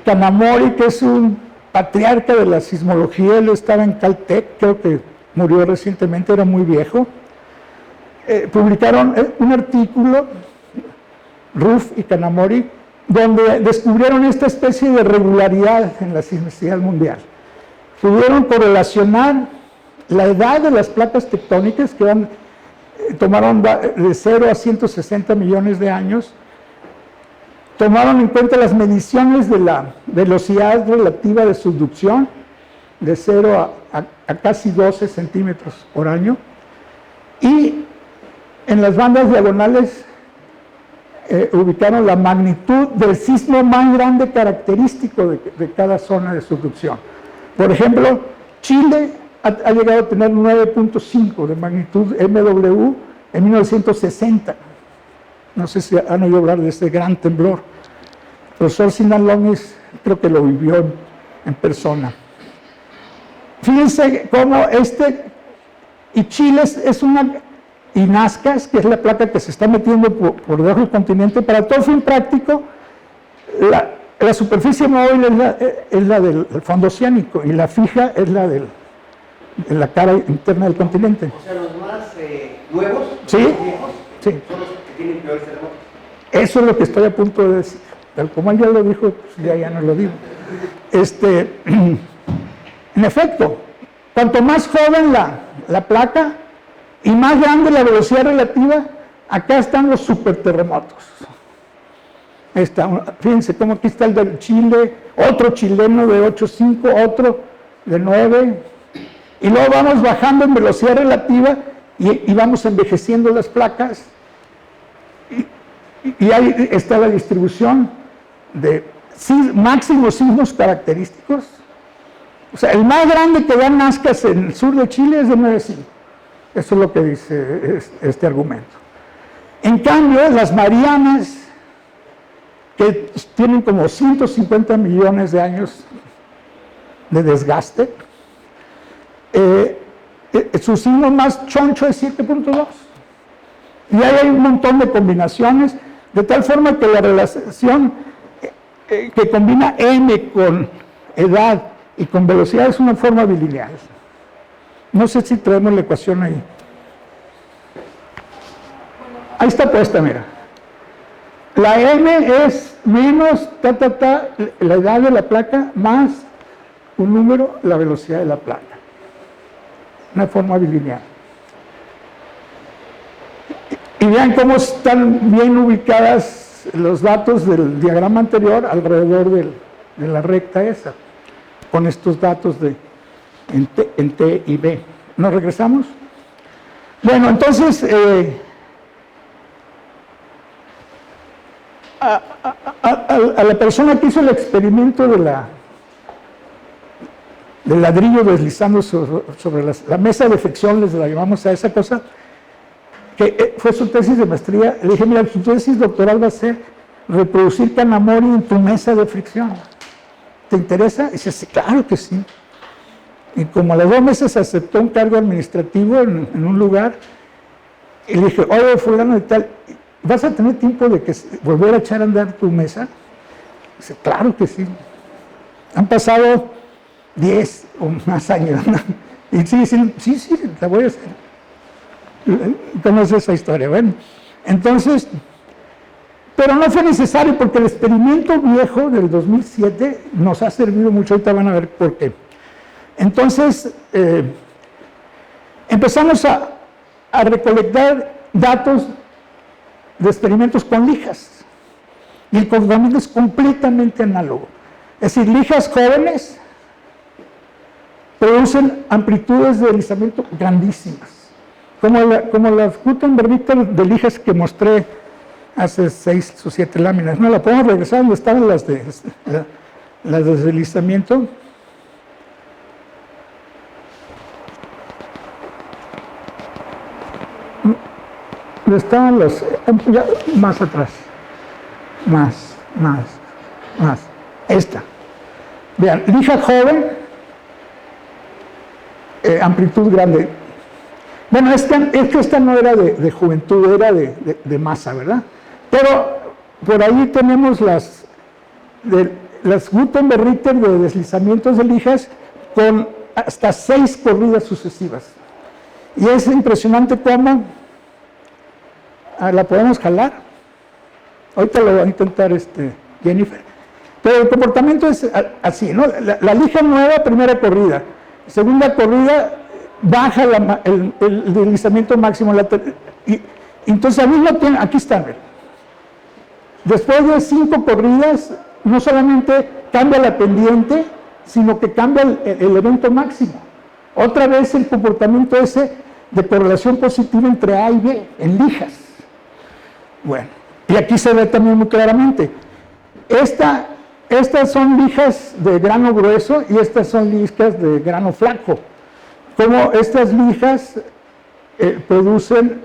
Kanamori, que es un patriarca de la sismología, él estaba en Caltech, creo que murió recientemente, era muy viejo, publicaron un artículo, Ruff y Kanamori, donde descubrieron esta especie de regularidad en la sismicidad mundial. Pudieron correlacionar la edad de las placas tectónicas que tomaron de 0 a 160 millones de años, tomaron en cuenta las mediciones de la velocidad relativa de subducción, de 0 a casi 12 centímetros por año, y en las bandas diagonales ubicaron la magnitud del sismo más grande característico de cada zona de subducción. Por ejemplo, Chile ha llegado a tener 9.5 de magnitud MW en 1960. No sé si han oído hablar de este gran temblor. El profesor Sinan Lomis creo que lo vivió en persona. Fíjense cómo y Chile es una, y Nazca, que es la placa que se está metiendo por debajo del continente, para todo fin práctico, la superficie móvil es la del fondo oceánico y la fija es la de la cara interna del continente. O sea, los más nuevos, ¿sí? Los viejos, sí, son los que tienen peores terremotos. Eso es lo que estoy a punto de decir. Tal como él ya lo dijo, pues ya no lo digo. En efecto, cuanto más joven la placa y más grande la velocidad relativa, acá están los superterremotos. Ahí está, fíjense cómo aquí está el del Chile, otro chileno de 8.5, otro de 9, y luego vamos bajando en velocidad relativa y vamos envejeciendo las placas, y ahí está la distribución de máximos sismos característicos. O sea, el más grande que da Nazcas en el sur de Chile es de 9.5. Eso es lo que dice este argumento. En cambio, las Marianas, que tienen como 150 millones de años de desgaste, su signo más choncho es 7.2. Y ahí hay un montón de combinaciones, de tal forma que la relación que combina m con edad y con velocidad es una forma bilineal. No sé si traemos la ecuación ahí. Ahí está puesta, mira. La m es menos la edad de la placa más un número, la velocidad de la placa. Una forma bilineal. Y vean cómo están bien ubicadas los datos del diagrama anterior alrededor de la recta esa, con estos datos en T y B. ¿Nos regresamos? Bueno, entonces, a la persona que hizo el experimento del ladrillo deslizando sobre la mesa de fricción, les la llamamos a esa cosa, que fue su tesis de maestría, le dije, mira, tu tesis doctoral va a ser reproducir Kanamori en tu mesa de fricción. ¿Te interesa? Y dice, sí, claro que sí. Y como a las 2 meses aceptó un cargo administrativo en un lugar, y le dije, oye, fulano y tal, ¿vas a tener tiempo de volver a echar a andar tu mesa? Dice, claro que sí. Han pasado 10 o más años, ¿no? Y sí, la voy a hacer. Conoce esa historia, bueno. Entonces, pero no fue necesario porque el experimento viejo del 2007 nos ha servido mucho, ahorita van a ver por qué. Entonces, empezamos a recolectar datos de experimentos con lijas, y el comportamiento es completamente análogo. Es decir, lijas jóvenes producen amplitudes de deslizamiento grandísimas, como las Gutenberg de lijas que mostré hace 6 o 7 láminas. No, la podemos regresar donde estaban las de deslizamiento. Estaban ya más atrás, más. Esta. Vean, lija joven, amplitud grande. Bueno, es que esta no era de juventud, era de masa, ¿verdad? Pero por ahí tenemos las Gutenberg-Ritter de deslizamientos de lijas con hasta 6 corridas sucesivas. Y es impresionante cómo la podemos jalar. Ahorita lo va a intentar Jennifer. Pero el comportamiento es así, ¿no? La lija nueva, primera corrida. Segunda corrida, baja el deslizamiento máximo. Y entonces al mismo tiempo, aquí están. Después de 5 corridas, no solamente cambia la pendiente, sino que cambia el evento máximo. Otra vez el comportamiento ese de correlación positiva entre A y B en lijas. Bueno, y aquí se ve también muy claramente. Estas son lijas de grano grueso y estas son lijas de grano flaco. Como estas lijas producen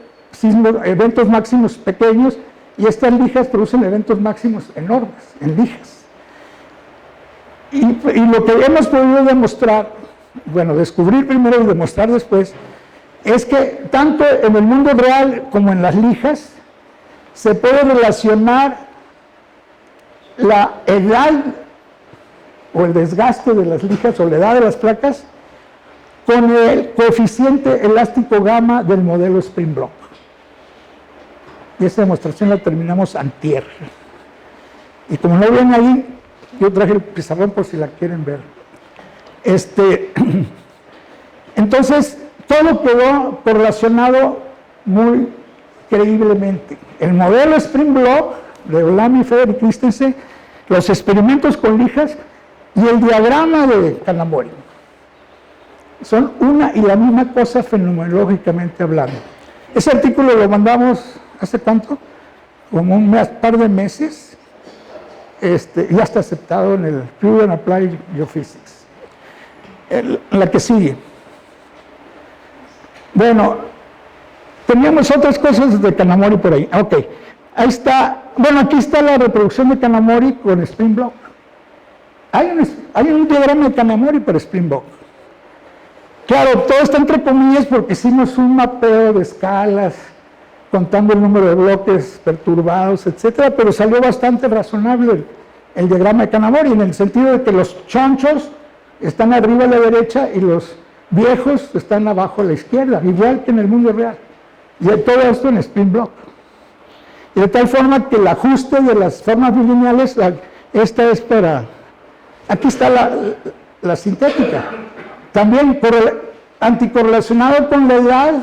eventos máximos pequeños y estas lijas producen eventos máximos enormes en lijas. Y lo que hemos podido demostrar, bueno, descubrir primero y demostrar después, es que tanto en el mundo real como en las lijas se puede relacionar la edad o el desgaste de las lijas o la edad de las placas con el coeficiente elástico gamma del modelo Spring Block. Y esta demostración la terminamos antier. Y como no ven ahí, yo traje el pizarrón por si la quieren ver. Entonces, todo quedó correlacionado muy creíblemente. El modelo Spring Block de Olami, Feder y Christensen, los experimentos con lijas y el diagrama de Kanamori. Son una y la misma cosa fenomenológicamente hablando. Ese artículo lo mandamos, ¿hace cuánto? Como un par de meses, y ya está aceptado en el Pure and Applied Geophysics. La que sigue. Bueno, teníamos otras cosas de Kanamori por ahí. Ok, ahí está. Bueno, aquí está la reproducción de Kanamori con Spin Block. Hay un diagrama de Kanamori para Spin Block. Claro, todo está entre comillas porque hicimos un mapeo de escalas, contando el número de bloques perturbados, etcétera, pero salió bastante razonable el diagrama de Kanamori, en el sentido de que los chonchos están arriba a la derecha y los viejos están abajo a la izquierda, igual que en el mundo real. Y todo esto en Spin Block. Y de tal forma que el ajuste de las formas bilineales, esta es para... Aquí está la sintética. También anticorrelacionado con la edad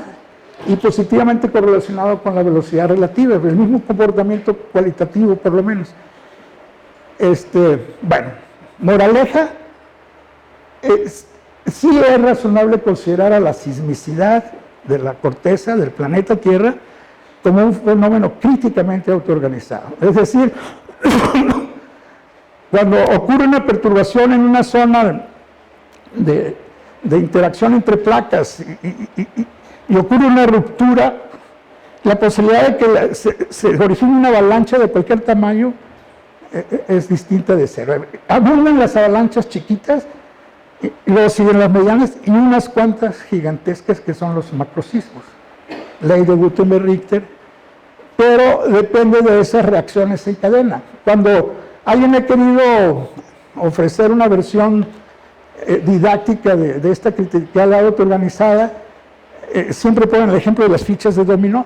y positivamente correlacionado con la velocidad relativa, el mismo comportamiento cualitativo por lo menos. Bueno, moraleja, sí es razonable considerar a la sismicidad de la corteza del planeta Tierra como un fenómeno críticamente autoorganizado. Es decir, cuando ocurre una perturbación en una zona de interacción entre placas y ocurre una ruptura, la posibilidad de que se origine una avalancha de cualquier tamaño es distinta de cero. Abundan las avalanchas chiquitas, y luego siguen las medianas y unas cuantas gigantescas que son los macrosismos. Ley de Gutenberg-Richter, pero depende de esas reacciones en cadena. Cuando alguien ha querido ofrecer una versión didáctica de esta critical autoorganizada, siempre ponen el ejemplo de las fichas de dominó.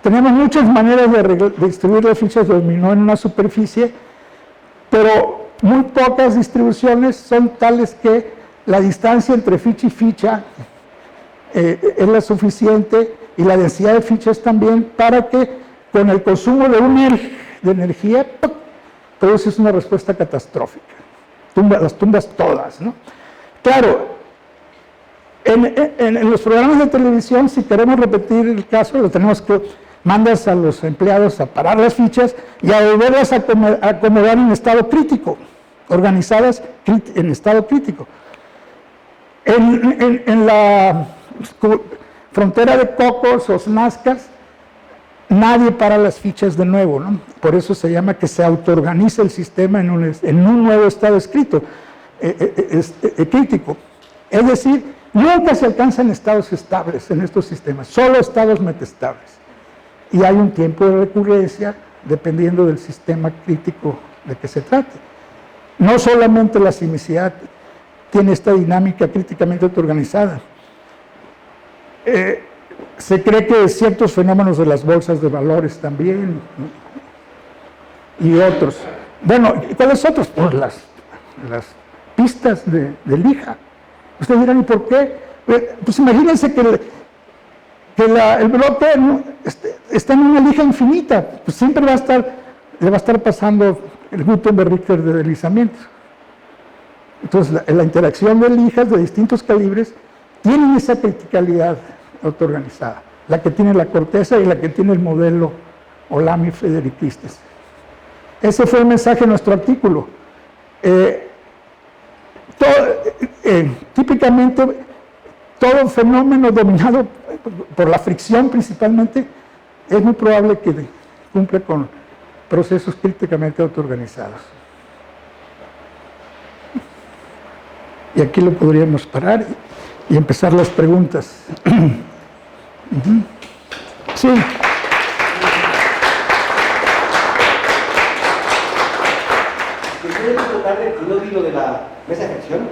Tenemos muchas maneras de distribuir las fichas de dominó en una superficie, pero muy pocas distribuciones son tales que la distancia entre ficha y ficha es la suficiente y la densidad de fichas también para que con el consumo de energía produces una respuesta catastrófica. Las tumbas todas, ¿no? Claro, en los programas de televisión, si queremos repetir el caso, lo tenemos que mandas a los empleados a parar las fichas y a volverlas a acomodar en estado crítico, organizadas en estado crítico. En la frontera de Cocos o Nazcas, nadie para las fichas de nuevo, ¿no? Por eso se llama que se autoorganiza el sistema en un nuevo estado escrito, crítico. Es decir, nunca se alcanzan estados estables en estos sistemas, solo estados metaestables. Y hay un tiempo de recurrencia dependiendo del sistema crítico de que se trate. No solamente la sismicidad tiene esta dinámica críticamente autoorganizada. Se cree que ciertos fenómenos de las bolsas de valores también, ¿no? Y otros. Bueno, ¿cuáles otros? Pues las pistas de lija. Ustedes dirán, ¿y por qué? Pues imagínense que el bloque está en una lija infinita, pues siempre le va a estar pasando el Gutenberg-Richter de deslizamiento. Entonces, la interacción de lijas de distintos calibres tienen esa criticalidad autoorganizada, la que tiene la corteza y la que tiene el modelo Olami, Feder y Christensen. Ese fue el mensaje de nuestro artículo. Típicamente, todo fenómeno dominado por la fricción principalmente, es muy probable que cumpla con procesos críticamente autoorganizados. Y aquí lo podríamos parar y empezar las preguntas. Sí. Quería tocar el primer hilo de la mesa de gestión,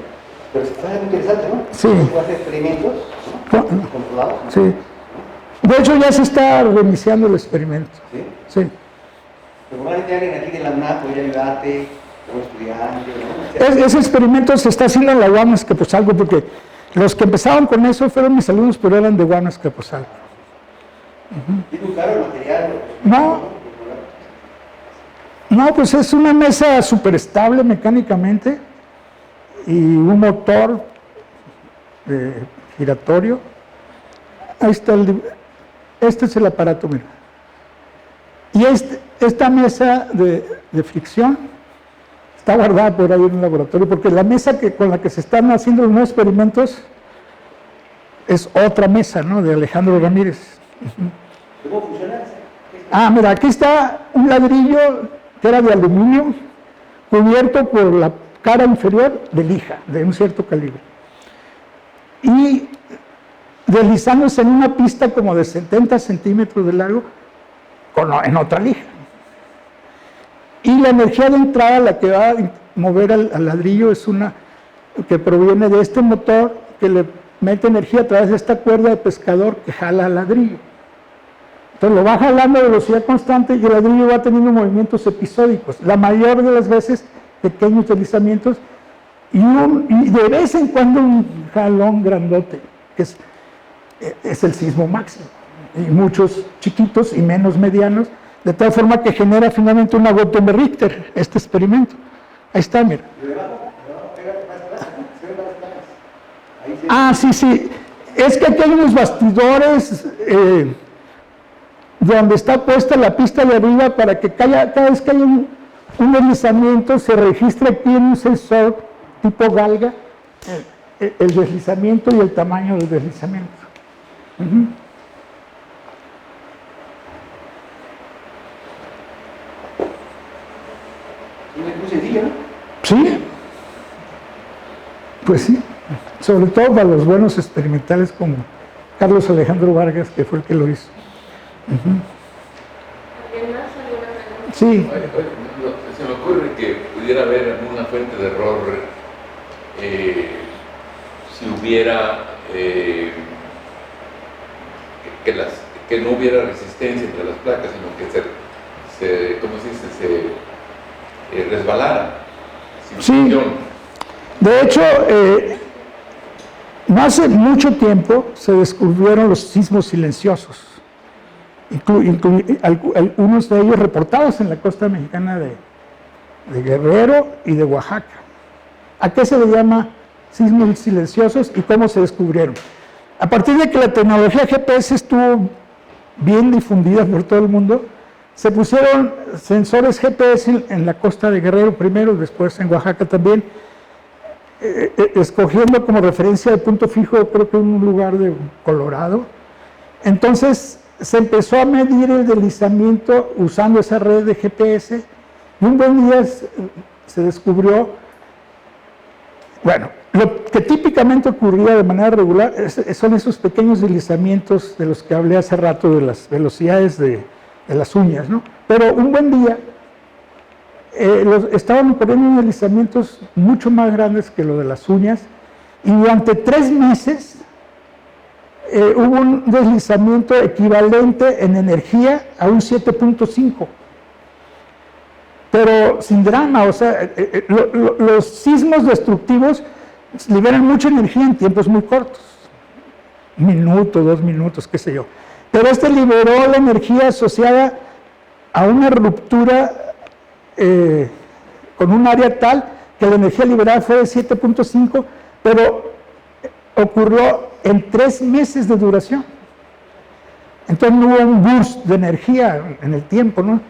pero está muy interesante, ¿no? Sí. Puede hacer experimentos, ¿no? Controlados. Sí. De hecho, ya se está reiniciando el experimento. ¿Sí? Sí. Probablemente alguien aquí de la UNAM podría ayudarte, como estudiante, ¿no? Ese experimento se está haciendo en la UAM Azcapotzalco, porque los que empezaron con eso fueron mis alumnos, pero eran de UAM Azcapotzalco. ¿Es muy caro el material? No. No, pues es una mesa súper estable mecánicamente y un motor giratorio. Ahí está este es el aparato, mira. Y esta mesa de fricción está guardada por ahí en el laboratorio, porque la mesa con la que se están haciendo los nuevos experimentos es otra mesa, ¿no? De Alejandro Ramírez. ¿Cómo funciona? Mira, aquí está un ladrillo que era de aluminio, cubierto por la cara inferior de lija, de un cierto calibre. Y deslizándose en una pista como de 70 centímetros de largo, en otra lija. Y la energía de entrada, la que va a mover al ladrillo, es una que proviene de este motor que le mete energía a través de esta cuerda de pescador que jala al ladrillo. Entonces lo va jalando a velocidad constante y el ladrillo va teniendo movimientos episódicos, la mayor de las veces pequeños deslizamientos y de vez en cuando un jalón grandote, que es el sismo máximo, y muchos chiquitos y menos medianos, de tal forma que genera finalmente una gota de Richter, este experimento. Ahí está, mira. Sí. Es que aquí hay unos bastidores donde está puesta la pista de arriba para que cada vez que hay un deslizamiento se registre aquí en un sensor tipo galga el deslizamiento y el tamaño del deslizamiento. Es muy sencillo, ¿no? Sí, pues sí, sobre todo para los buenos experimentales como Carlos Alejandro Vargas, que fue el que lo hizo. ¿Alguien más? ¿Alguna pregunta? Sí. Se me ocurre que pudiera haber alguna fuente de error si hubiera que no hubiera resistencia entre las placas, sino que ¿cómo se dice? Se resbalara. Sí. De hecho, no hace mucho tiempo se descubrieron los sismos silenciosos, algunos de ellos reportados en la costa mexicana de Guerrero y de Oaxaca. ¿A qué se le llama sismos silenciosos y cómo se descubrieron? A partir de que la tecnología GPS estuvo bien difundida por todo el mundo, se pusieron sensores GPS en la costa de Guerrero primero, después en Oaxaca también, escogiendo como referencia de punto fijo, creo que un lugar de Colorado. Entonces se empezó a medir el deslizamiento usando esa red de GPS y un buen día se descubrió, bueno, lo que típicamente ocurría de manera regular son esos pequeños deslizamientos de los que hablé hace rato, de las velocidades de las uñas, ¿no? Pero un buen día estaban ocurriendo deslizamientos mucho más grandes que lo de las uñas y durante 3 meses hubo un deslizamiento equivalente en energía a un 7.5, pero sin drama. O sea, los sismos destructivos liberan mucha energía en tiempos muy cortos, 1 minuto, 2 minutos, qué sé yo, pero este liberó la energía asociada a una ruptura con un área tal que la energía liberada fue de 7.5, pero ocurrió en 3 meses de duración. Entonces no hubo un burst de energía en el tiempo, ¿no?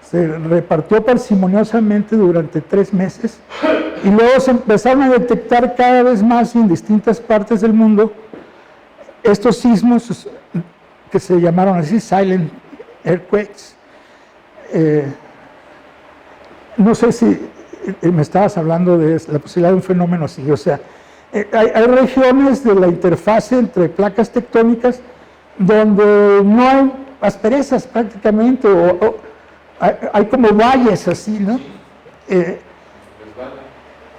Se repartió parsimoniosamente durante 3 meses y luego se empezaron a detectar cada vez más en distintas partes del mundo estos sismos que se llamaron así, silent earthquakes. No sé si me estabas hablando de la posibilidad de un fenómeno así, o sea, hay regiones de la interfase entre placas tectónicas donde no hay asperezas prácticamente, o hay como valles así, ¿no?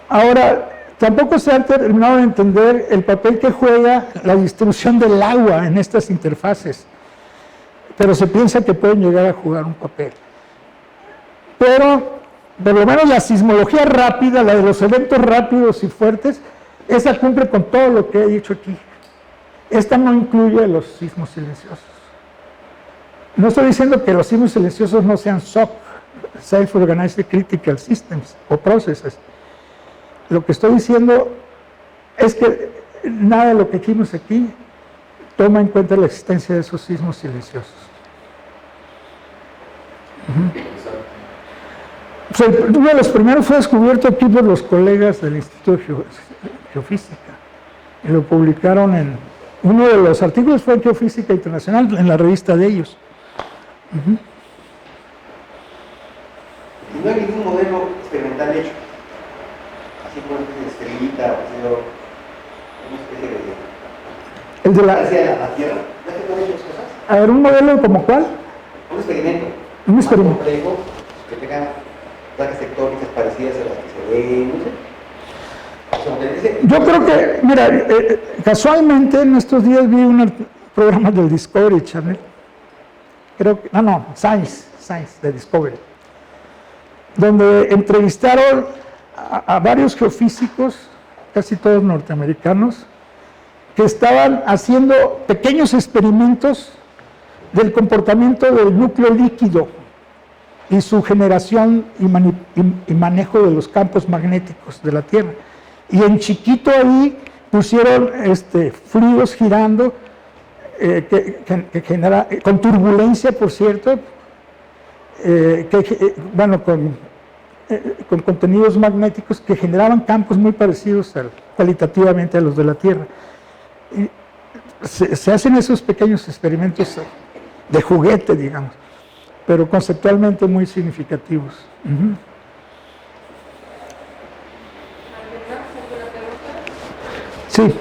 Ahora, tampoco se ha terminado de entender el papel que juega la distribución del agua en estas interfaces, pero se piensa que pueden llegar a jugar un papel. Pero, por lo menos la sismología rápida, la de los eventos rápidos y fuertes, esa cumple con todo lo que he dicho aquí. Esta no incluye los sismos silenciosos. No estoy diciendo que los sismos silenciosos no sean shock, self-organized critical systems o processes. Lo que estoy diciendo es que nada de lo que dijimos aquí toma en cuenta la existencia de esos sismos silenciosos. O sea, uno de los primeros fue descubierto aquí por los colegas del Instituto de Geofísica y lo publicaron en uno de los artículos fue en Geofísica Internacional en la revista de ellos. No hay ningún modelo experimental hecho, así como una estrellita o una especie de... El de hacia la Tierra. ¿No se pueden hecho cosas? A ver, ¿un modelo como cuál? Un experimento. Un experimento. Más complejo, que tenga placas tectónicas parecidas a las que se ven, no sé. Yo creo que, mira, casualmente en estos días vi un programa del Discovery Channel, creo que, Science de Discovery, donde entrevistaron a varios geofísicos, casi todos norteamericanos, que estaban haciendo pequeños experimentos del comportamiento del núcleo líquido y su generación y manejo de los campos magnéticos de la Tierra. Y en chiquito ahí pusieron fluidos girando, que genera, con turbulencia, por cierto, con contenidos magnéticos que generaban campos muy parecidos cualitativamente a los de la Tierra. Y se hacen esos pequeños experimentos de juguete, digamos, pero conceptualmente muy significativos. Sí.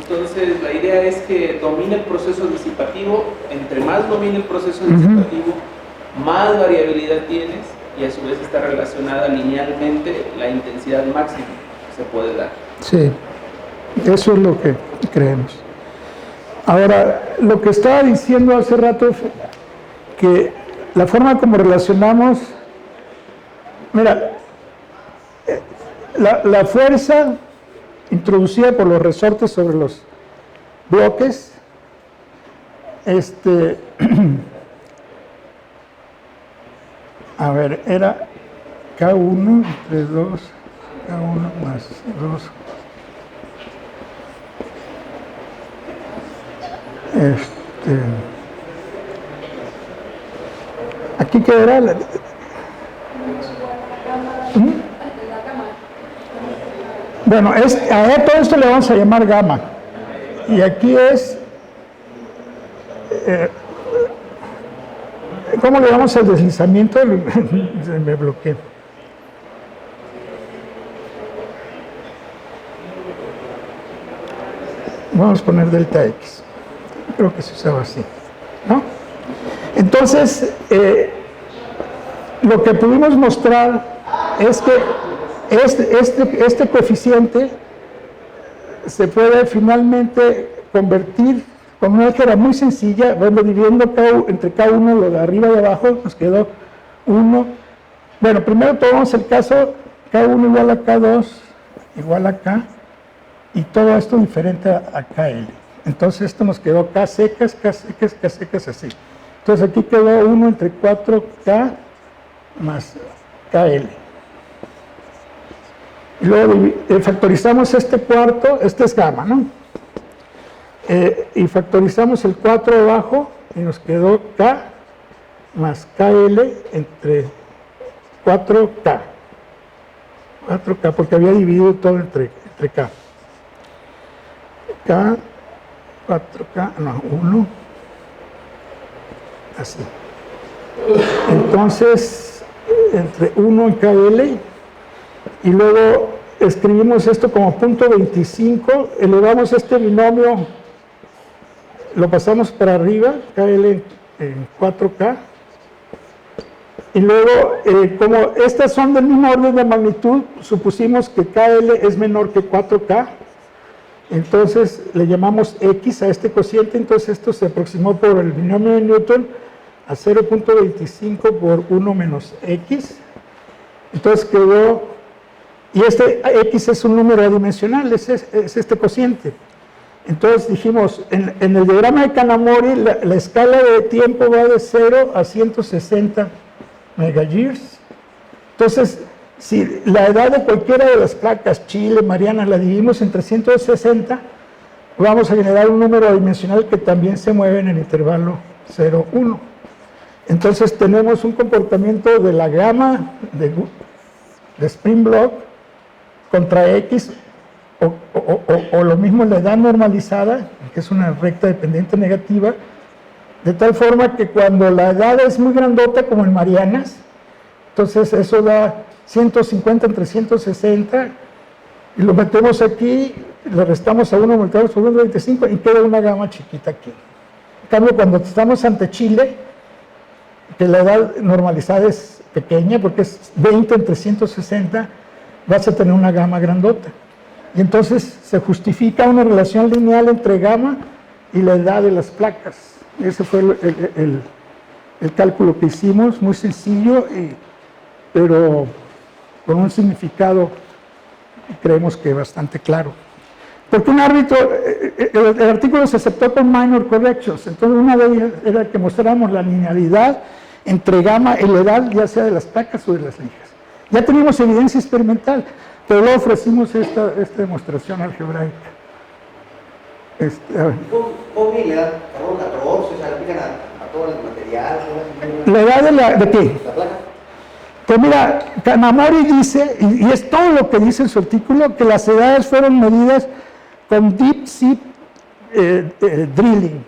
Entonces, la idea es que domine el proceso disipativo. Entre más domine el proceso disipativo, más variabilidad tienes y a su vez está relacionada linealmente la intensidad máxima que se puede dar. Sí, eso es lo que creemos. Ahora, lo que estaba diciendo hace rato, que la forma como relacionamos, mira, la fuerza introducida por los resortes sobre los bloques, a ver, era K1 entre 2, K1 más 2. Aquí quedará la... Bueno, a todo esto le vamos a llamar gamma. Y aquí es... ¿cómo le damos al deslizamiento? Se me bloqueó. Vamos a poner delta X. Creo que se usaba así, ¿no? Entonces, lo que pudimos mostrar es que este coeficiente se puede finalmente convertir con una álgebra muy sencilla, bueno, dividiendo entre K1 lo de arriba y abajo, nos quedó 1. Bueno, primero tomamos el caso K1 igual a K2 igual a K, y todo esto diferente a KL. Entonces esto nos quedó K secas, K secas, K secas, así. Entonces aquí quedó 1 entre 4K más KL. Y luego factorizamos este cuarto, este es gamma, ¿no? Y factorizamos el 4 abajo y nos quedó K más KL entre 4K. 4K, porque había dividido todo entre K. K, 4K, no, 1. Así. Entonces, entre 1 y KL, y luego escribimos esto como punto 25, elevamos este binomio, lo pasamos para arriba, KL en 4K, y luego, como estas son del mismo orden de magnitud, supusimos que KL es menor que 4K, entonces le llamamos X a este cociente, entonces esto se aproximó por el binomio de Newton a 0.25 por 1 menos X, entonces quedó, y este X es un número adimensional, es este cociente. Entonces dijimos, en el diagrama de Kanamori, la escala de tiempo va de 0 a 160 megayears, Entonces, si la edad de cualquiera de las placas, Chile, Mariana, la dividimos en 360, vamos a generar un número dimensional que también se mueve en el intervalo 0, 1. Entonces tenemos un comportamiento de la gama de spin block contra X, o lo mismo la edad normalizada, que es una recta dependiente negativa, de tal forma que cuando la edad es muy grandota, como en Marianas, entonces eso da 150 entre 160, y lo metemos aquí, le restamos a 1, multiplicamos por 1,25 y queda una gama chiquita aquí. En cambio, cuando estamos ante Chile, que la edad normalizada es pequeña, porque es 20 entre 160, vas a tener una gama grandota. Y entonces se justifica una relación lineal entre gamma y la edad de las placas. Ese fue el cálculo que hicimos, muy sencillo, pero con un significado, creemos que bastante claro. Porque un árbitro, el artículo se aceptó con minor corrections, entonces una de ellas era que mostráramos la linealidad entre gamma y la edad, ya sea de las placas o de las ligas. Ya teníamos evidencia experimental, pero luego ofrecimos esta demostración algebraica. ¿Cómo le dan carbono 14? O sea, le aplican a todo el material. ¿La edad de qué? La placa. Pues mira, Kanamori dice, y es todo lo que dice en su artículo, que las edades fueron medidas con deep sea drilling.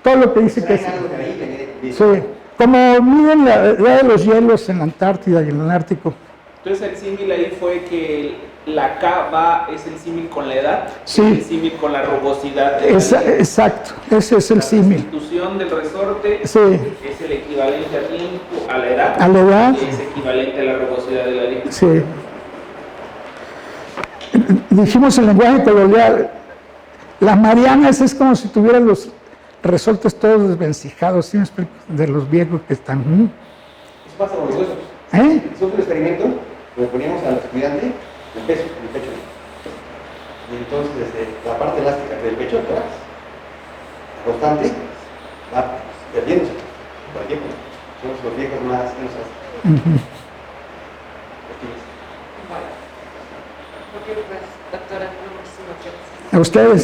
Todo lo que dice que es. Sí, como miden la edad de los hielos en la Antártida y en el Ártico. Entonces el símil ahí fue que la K es el símil con la edad, Sí. es el símil con la rugosidad de la línea. Exacto, ese es el símil. La sustitución del resorte Sí. es el equivalente a tiempo, a la edad, A la edad. y es equivalente a la rugosidad de la línea. Sí. Dijimos en lenguaje coloquial, las Marianas es como si tuvieran los resortes todos desvencijados, ¿sí me explico? De los viejos que están. Eso pasa con los huesos. Hicimos un experimento, le poníamos al estudiante el peso en el pecho. Y entonces la parte elástica del pecho, el tórax, constante, va perdiéndose con el tiempo. Somos los viejos más Bueno, ok, pues, doctora, muchísimas gracias. A ustedes.